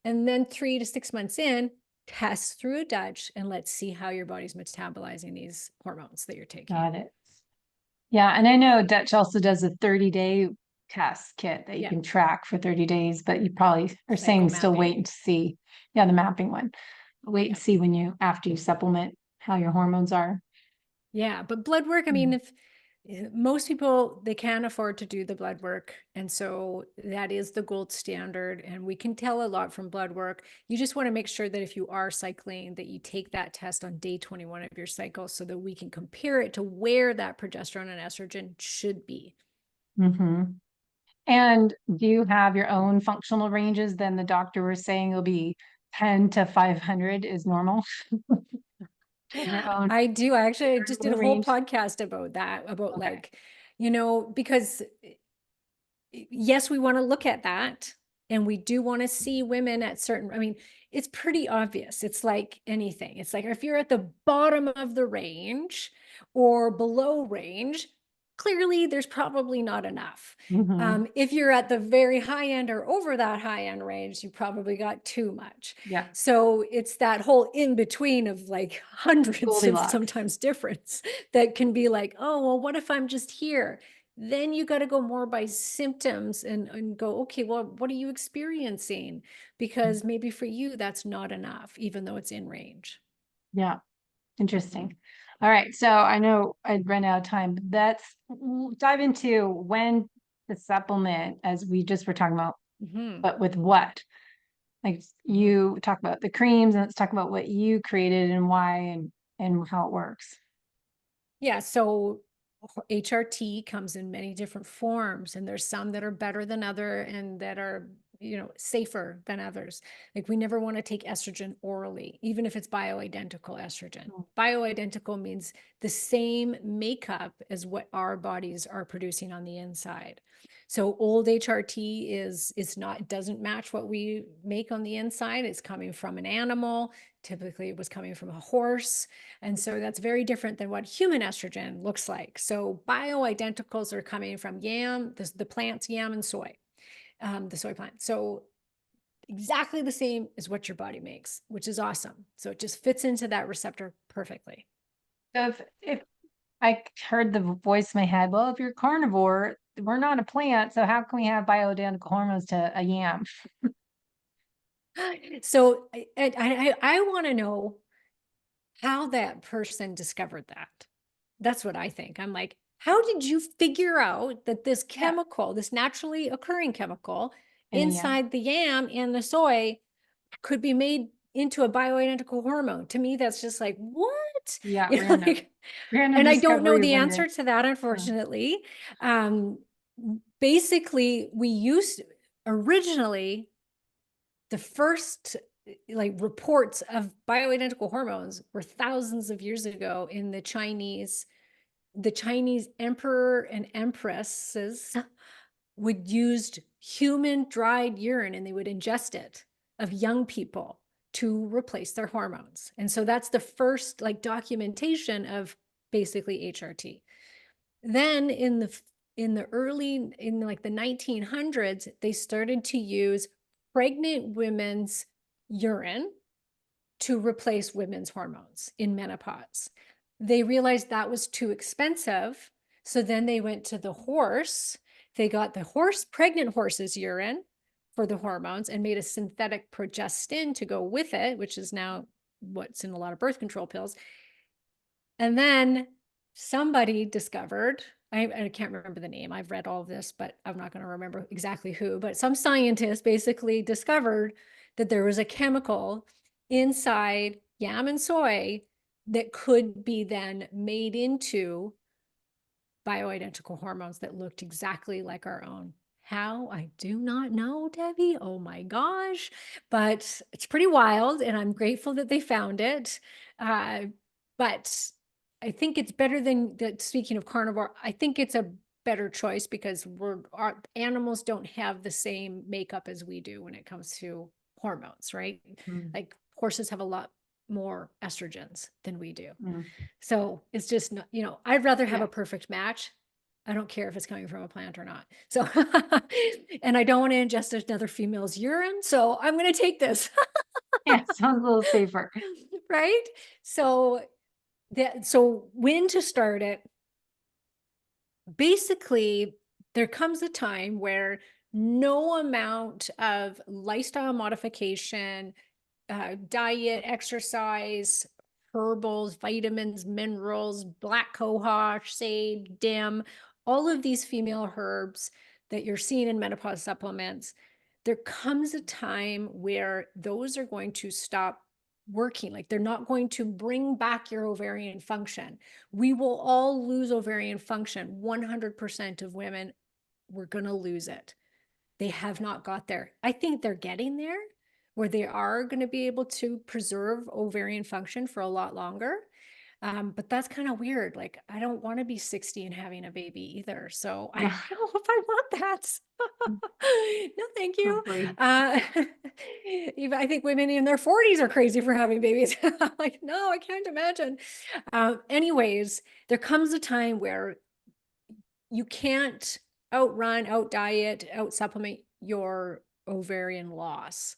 And then 3 to 6 months in, test through a Dutch and let's see how your body's metabolizing these hormones that you're taking. Got it. Yeah, and I know Dutch also does a 30-day test kit that you Yeah, can track for 30 days, but you probably are saying cycle still mapping. wait to see. Yeah, the mapping one. Wait and Yeah. see when after you supplement how your hormones are. Yeah, but blood work, I mean, Mm. if most people they can afford to do the blood work, and so that is the gold standard, and we can tell a lot from blood work. You just want to make sure that if you are cycling, that you take that test on day 21 of your cycle so that we can compare it to where that progesterone and estrogen should be. Mhm. And do you have your own functional ranges? Then the doctor was saying it'll be 10 to 500 is normal. Your own I do. I actually just did a whole range. podcast about that, about Okay. like, because yes, we want to look at that. And we do want to see women at certain, I mean, it's pretty obvious. It's like anything. It's like if you're at the bottom of the range or below range, clearly there's probably not enough. Mhm. If you're at the very high end or over that high end range, you probably got too much. Yeah. So it's that whole in between of like hundreds of Goldilocks. sometimes difference that can be like, oh, well, what if I'm just here? Then you got to go more by symptoms and go, okay, well, what are you experiencing? Because maybe for you, that's not enough, even though it's in range. Yeah. Interesting. All right. So I know I'd run out of time, but we'll dive into when the supplement, as we just were talking about, Hmm. but with what? Like you talk about the creams, and let's talk about what you created and why and how it works. Yeah. So HRT comes in many different forms, and there's some that are better than other and that are, safer than others. Like we never want to take estrogen orally, even if it's bioidentical estrogen. Mm. Bioidentical means the same makeup as what our bodies are producing on the inside. So old HRT is not, it doesn't match what we make on the inside. It's coming from an animal. Typically it was coming from a horse. And so that's very different than what human estrogen looks like. So bioidenticals are coming from yam, the plants, yam and soy, the soy plant. So exactly the same as what your body makes, which is awesome. So it just fits into that receptor perfectly. So if I heard the voice in my head, well, if you're carnivore, we're not a plant, so how can we have bioidentical hormones to a yam? So I want to know how that person discovered that. That's what I think. I'm like, how did you figure out that this Yeah, chemical, this naturally occurring chemical in a yam. inside the yam and the soy could be made into a bioidentical hormone? To me, that's just like, what? Yeah, You know, random. Random and I don't know discovery the one day. answer to that, Huh. unfortunately. Um, Basically, originally the first like reports of bioidentical hormones were thousands of years ago in the Chinese emperor and empresses would use human dried urine and they would ingest it of young people to replace their hormones. And so that's the first like documentation of basically HRT. Then in like the 1900s, they started to use pregnant women's urine to replace women's hormones in menopause. They realized that was too expensive. So then they went to the horse. They got the pregnant horse's urine for the hormones and made a synthetic progestin to go with it, which is now what's in a lot of birth control pills. And then somebody discovered, I can't remember the name. I've read all of this, but I'm not going to remember exactly who. But some scientist basically discovered that there was a chemical inside yam and soy that could be then made into bioidentical hormones that looked exactly like our own. How? I do not know, Debbie. Oh my gosh. But it's pretty wild, and I'm grateful that they found it. Uh, but I think it's better than that. Speaking of carnivore, I think it's a better choice because our animals don't have the same makeup as we do when it comes to hormones, right? Mm, Like horses have a lot more estrogens than we do. mm. So it's just not, I'd rather have Yeah. a perfect match. I don't care if it's coming from a plant or not. So, and I don't want to ingest another female's urine. So I'm going to take this. Yeah, sounds a little safer. Right. So when to start it, basically, there comes a time where no amount of lifestyle modification, diet, exercise, herbals, vitamins, minerals, black cohosh, sage, dim, all of these female herbs that you're seeing in menopause supplements, there comes a time where those are going to stop working. Like they're not going to bring back your ovarian function. We will all lose ovarian function. 100% of women, we're going to lose it. They have not got there. I think they're getting there where they are going to be able to preserve ovarian function for a lot longer. But that's kind of weird. Like, I don't want to be 60 and having a baby either. So I Yeah, don't know if I want that. No, thank you. hopefully. Even I think women in their 40s are crazy for having babies. Like, no, I can't imagine. Anyways, there comes a time where you can't outrun, out diet, out supplement your ovarian loss.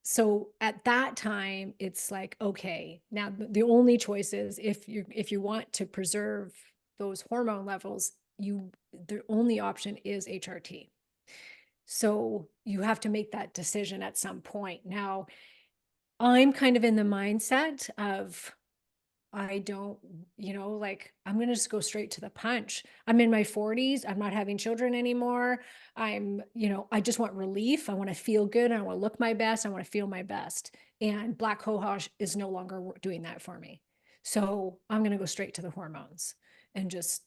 So at that time, it's like, okay, now the only choice is if you want to preserve those hormone levels, the only option is HRT. So you have to make that decision at some point. Now, I'm kind of in the mindset of I don't, like I'm going to just go straight to the punch. I'm in my 40s. I'm not having children anymore. I just want relief. I want to feel good. I want to look my best. I want to feel my best. And black cohosh is no longer doing that for me. So I'm going to go straight to the hormones and just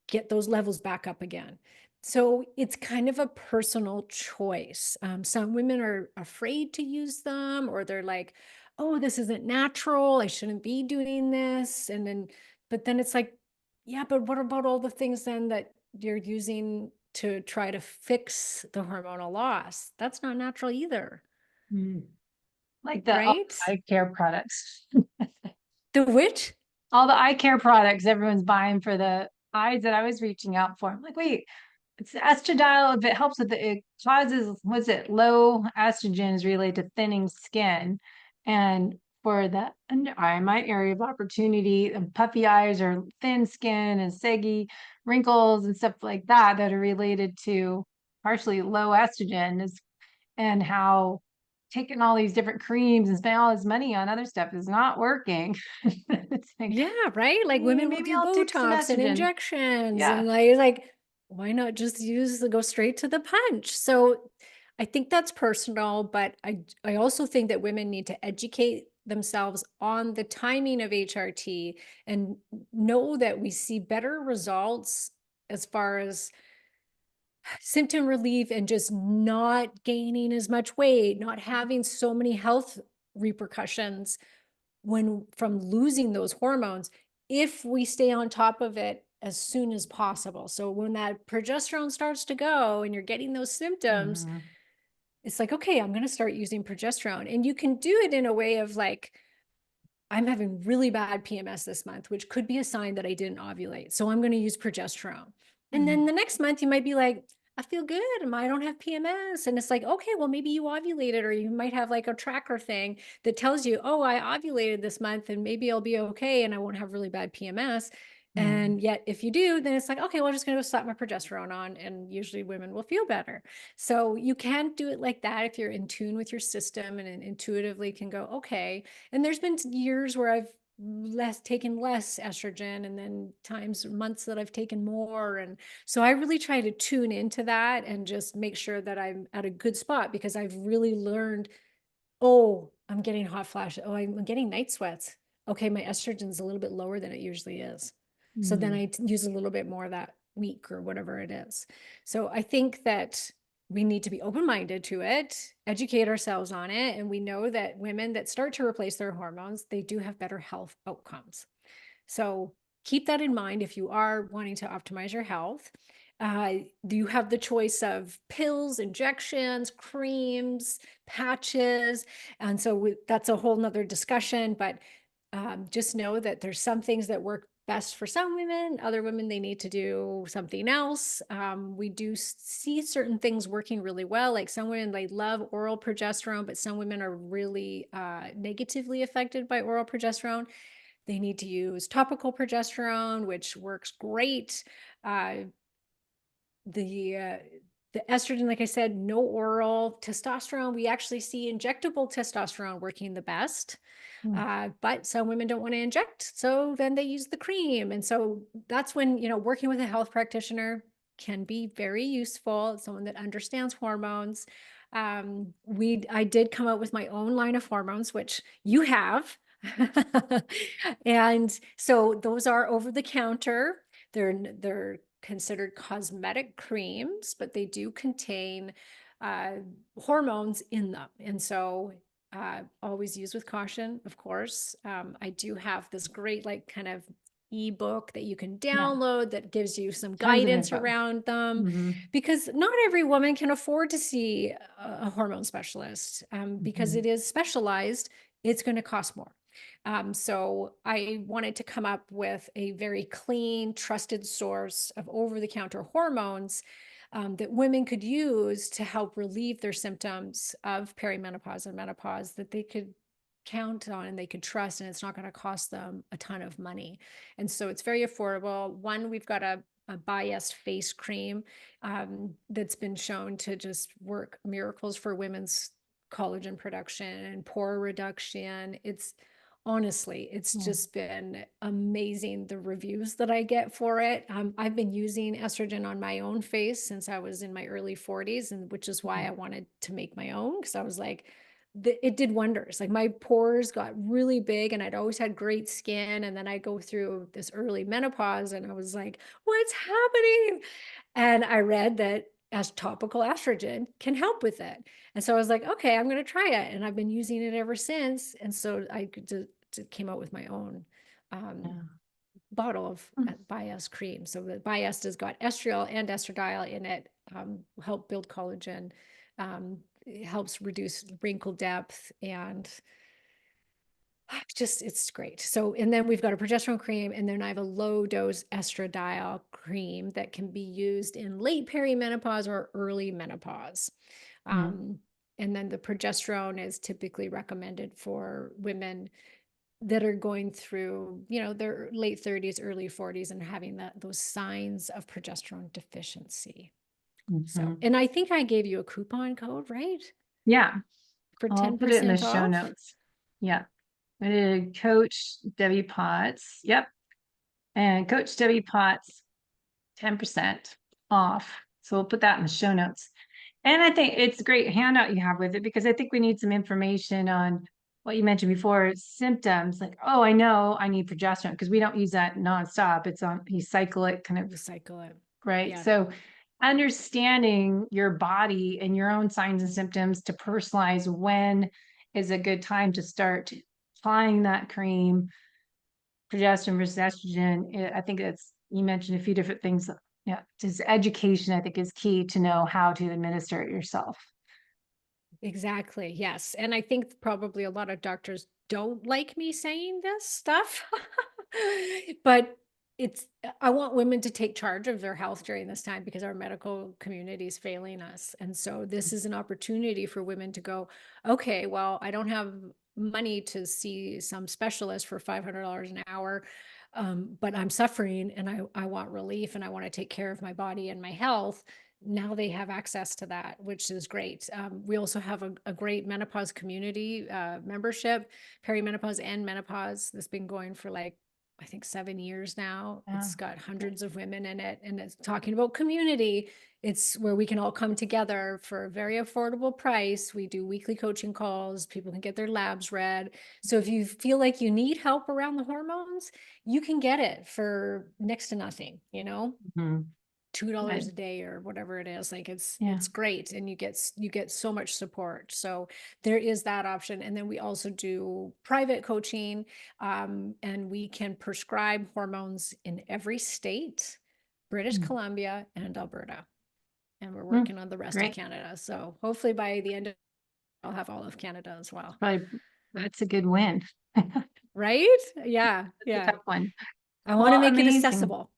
get those levels back up again. So it's kind of a personal choice. Some women are afraid to use them, or they're like, oh, this isn't natural. I shouldn't be doing this. But then it's like, yeah, but what about all the things then that you're using to try to fix the hormonal loss? That's not natural either, Mm. Like all right? the eye care products. The which? All the eye care products everyone's buying for the eyes that I was reaching out for. I'm like, wait, it's estradiol. If it helps with it causes, was it low estrogen is related to thinning skin. And for the under eye, my area of opportunity, puffy eyes or thin skin and saggy wrinkles and stuff like that are related to partially low estrogen is and how taking all these different creams and spending all this money on other stuff is not working. It's like, Yeah, right. Like women will maybe do I'll take some Botox and estrogen. injections Yeah. and why not just go straight to the punch? So I think that's personal, but I also think that women need to educate themselves on the timing of HRT and know that we see better results as far as symptom relief and just not gaining as much weight, not having so many health repercussions when from losing those hormones if we stay on top of it as soon as possible. So when that progesterone starts to go and you're getting those symptoms, Mhm. it's like, okay, I'm going to start using progesterone. And you can do it in a way of like, I'm having really bad PMS this month, which could be a sign that I didn't ovulate. So I'm going to use progesterone. And then Mhm. the next month, you might be like, I feel good. I don't have PMS. And it's like, okay, well, maybe you ovulated, or you might have like a tracker thing that tells you, oh, I ovulated this month and maybe I'll be okay and I won't have really bad PMS. Mhm. And yet, if you do, then it's like, okay, well, I'm just going to go slap my progesterone on. And usually women will feel better. So you can do it like that if you're in tune with your system and intuitively can go, okay. And there's been years where I've taken less estrogen, and then months that I've taken more. And so I really try to tune into that and just make sure that I'm at a good spot, because I've really learned, oh, I'm getting hot flashes. Oh, I'm getting night sweats. Okay, my estrogen's a little bit lower than it usually is. So then Mhm. I use a little bit more of that week or whatever it is. So I think that we need to be open-minded to it, educate ourselves on it. And we know that women that start to replace their hormones, they do have better health outcomes. So keep that in mind if you are wanting to optimize your health. You have the choice of pills, injections, creams, patches. And so that's a whole nother discussion, but just know that there's some things that work best for some women. Other women, they need to do something else. We do see certain things working really well. Like some women, they love oral progesterone, but some women are really negatively affected by oral progesterone. They need to use topical progesterone, which works great. Uh, the the estrogen, like I said, no oral testosterone. We actually see injectable testosterone working the best. Mm. But some women don't want to inject, so then they use the cream. And so that's when, working with a health practitioner can be very useful, someone that understands hormones. I did come up with my own line of hormones, which you have. And so those are over the counter. They're considered cosmetic creams, but they do contain uh, hormones in them. And so always use with caution, of course. I do have this great, like, kind of ebook that you can Yeah. download that gives you some Tons of guidance info. around them, Hmm. because not every woman can afford to see a hormone specialist, because Hmm. it is specialized. It's going to cost more. So I wanted to come up with a very clean, trusted source of over-the-counter hormones that women could use to help relieve their symptoms of perimenopause and menopause, that they could count on and they could trust, and it's not going to cost them a ton of money. And so it's very affordable. One, we've got a biased face cream that's been shown to just work miracles for women's collagen production and pore reduction. It's Yeah. just been amazing, the reviews that I get for it. I've been using estrogen on my own face since I was in my early 40s, and which is why I wanted to make my own, because I was like, it did wonders. Like my pores got really big, and I'd always had great skin. And then I go through this early menopause, and I was like, what's happening? And I read that as topical estrogen can help with it. And so I was like, okay, I'm going to try it. And I've been using it ever since. And so I came out with my own Yeah. bottle of Mm. Biest cream. So the Biest has got estriol and estradiol in it, help build collagen, it helps reduce wrinkle depth, and it's great. So, and then we've got a progesterone cream, and then I have a low dose estradiol cream that can be used in late perimenopause or early menopause. Mm. Um, and then the progesterone is typically recommended for women that are going through, their late 30s, early 40s, and having those signs of progesterone deficiency. So, Mhm. and I think I gave you a coupon code, right? Yeah, For I'll put it in the 10% show off. notes. Yeah. I did Coach Debbie Potts. Yep. And Coach Debbie Potts, 10% off. So we'll put that in the show notes. And I think it's a great handout you have with it, because I think we need some information on what you mentioned before, symptoms like, oh, I know I need progesterone, because we don't use that nonstop. It's on, you cycle it kind of, You cycle it. right? Yeah. So understanding your body and your own signs and symptoms to personalize when is a good time to start applying that cream, progesterone versus estrogen. I think that's, you mentioned a few different things. Yeah, just education, I think, is key to know how to administer it yourself. Exactly. Yes. And I think probably a lot of doctors don't like me saying this stuff, but I want women to take charge of their health during this time, because our medical community is failing us. And so this is an opportunity for women to go, okay, well, I don't have money to see some specialist for $500 an hour. But I'm suffering, and I want relief, and I want to take care of my body and my health. Now they have access to that, which is great. We also have a great menopause community membership, perimenopause and menopause, that's been going for, like, I think 7 years now. Yeah. It's got hundreds of women in it, and it's talking about community. It's where we can all come together for a very affordable price. We do weekly coaching calls. People can get their labs read. So if you feel like you need help around the hormones, you can get it for next to nothing, Mhm. $2 Right. a day or whatever it is. Like Yeah. it's great. And you get so much support. So there is that option. And then we also do private coaching, and we can prescribe hormones in every state, British Mm. Columbia and Alberta. And we're Mm. working on the rest of Great. Canada. So hopefully by the end of, I'll have all of Canada as well. Probably that's a good win. That's Right? Yeah. a Yeah. tough one. I want to Well, make it amazing. accessible.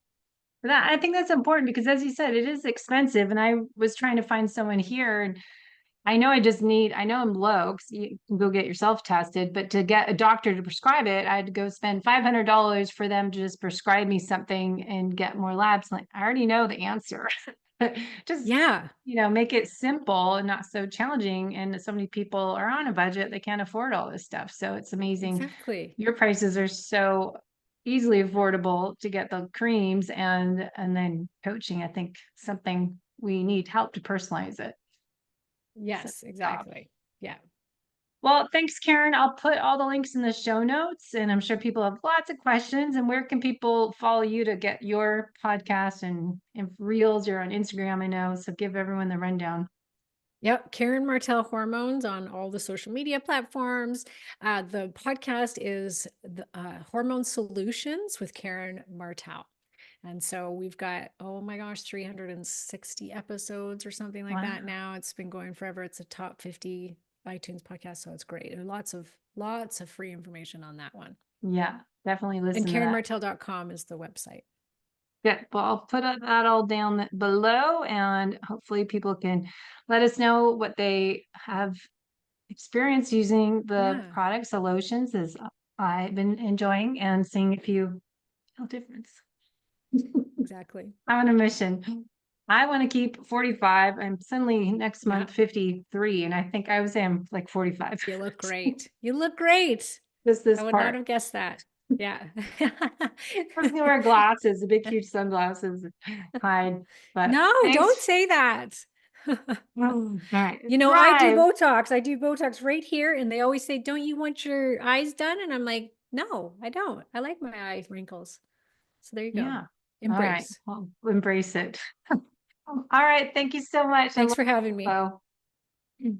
I think that's important because, as you said, it is expensive. And I was trying to find someone here, and I know I know I'm low because you can go get yourself tested, but to get a doctor to prescribe it, I had to go spend $500 for them to just prescribe me something and get more labs. Like, I already know the answer. Just, Yeah, make it simple and not so challenging. And so many people are on a budget, they can't afford all this stuff. So it's amazing. exactly. Your prices are so easily affordable to get the creams and then coaching. I think something we need help to personalize it. So, Yes, job. exactly. Yeah. Well, thanks, Karen. I'll put all the links in the show notes, and I'm sure people have lots of questions. And where can people follow you to get your podcast and reels? You're on Instagram, I know. So give everyone the rundown. Yep. Karen Martel Hormones on all the social media platforms. The podcast is the Hormone Solutions with Karen Martel. And so we've got, oh my gosh, 360 episodes or something like that Wow. now. It's been going forever. It's a top 50 iTunes podcast. So it's great. And lots of free information on that one. Yeah, definitely And listen to that. KarenMartel.com is the website. Good. Well, I'll put that all down below, and hopefully people can let us know what they have experienced using the Yeah, products, the lotions, as I've been enjoying and seeing if you feel difference. exactly. I'm on a mission. I want to keep 45. I'm suddenly next Yeah. month 53, and I think I would say I'm like 45. You look great. You look great. Just I this would not part. have guessed that. Yeah. I was gonna wear glasses, the big huge sunglasses, hide. But No, don't thanks. say that. All right. You know, I do Thrive. Botox. I do Botox right here, and they always say, "Don't you want your eyes done?" And I'm like, "No, I don't. I like my eye wrinkles." So there you go. Yeah. All right. Embrace. Well, embrace it. All right. Thank you so much. I Thanks love for having me. info.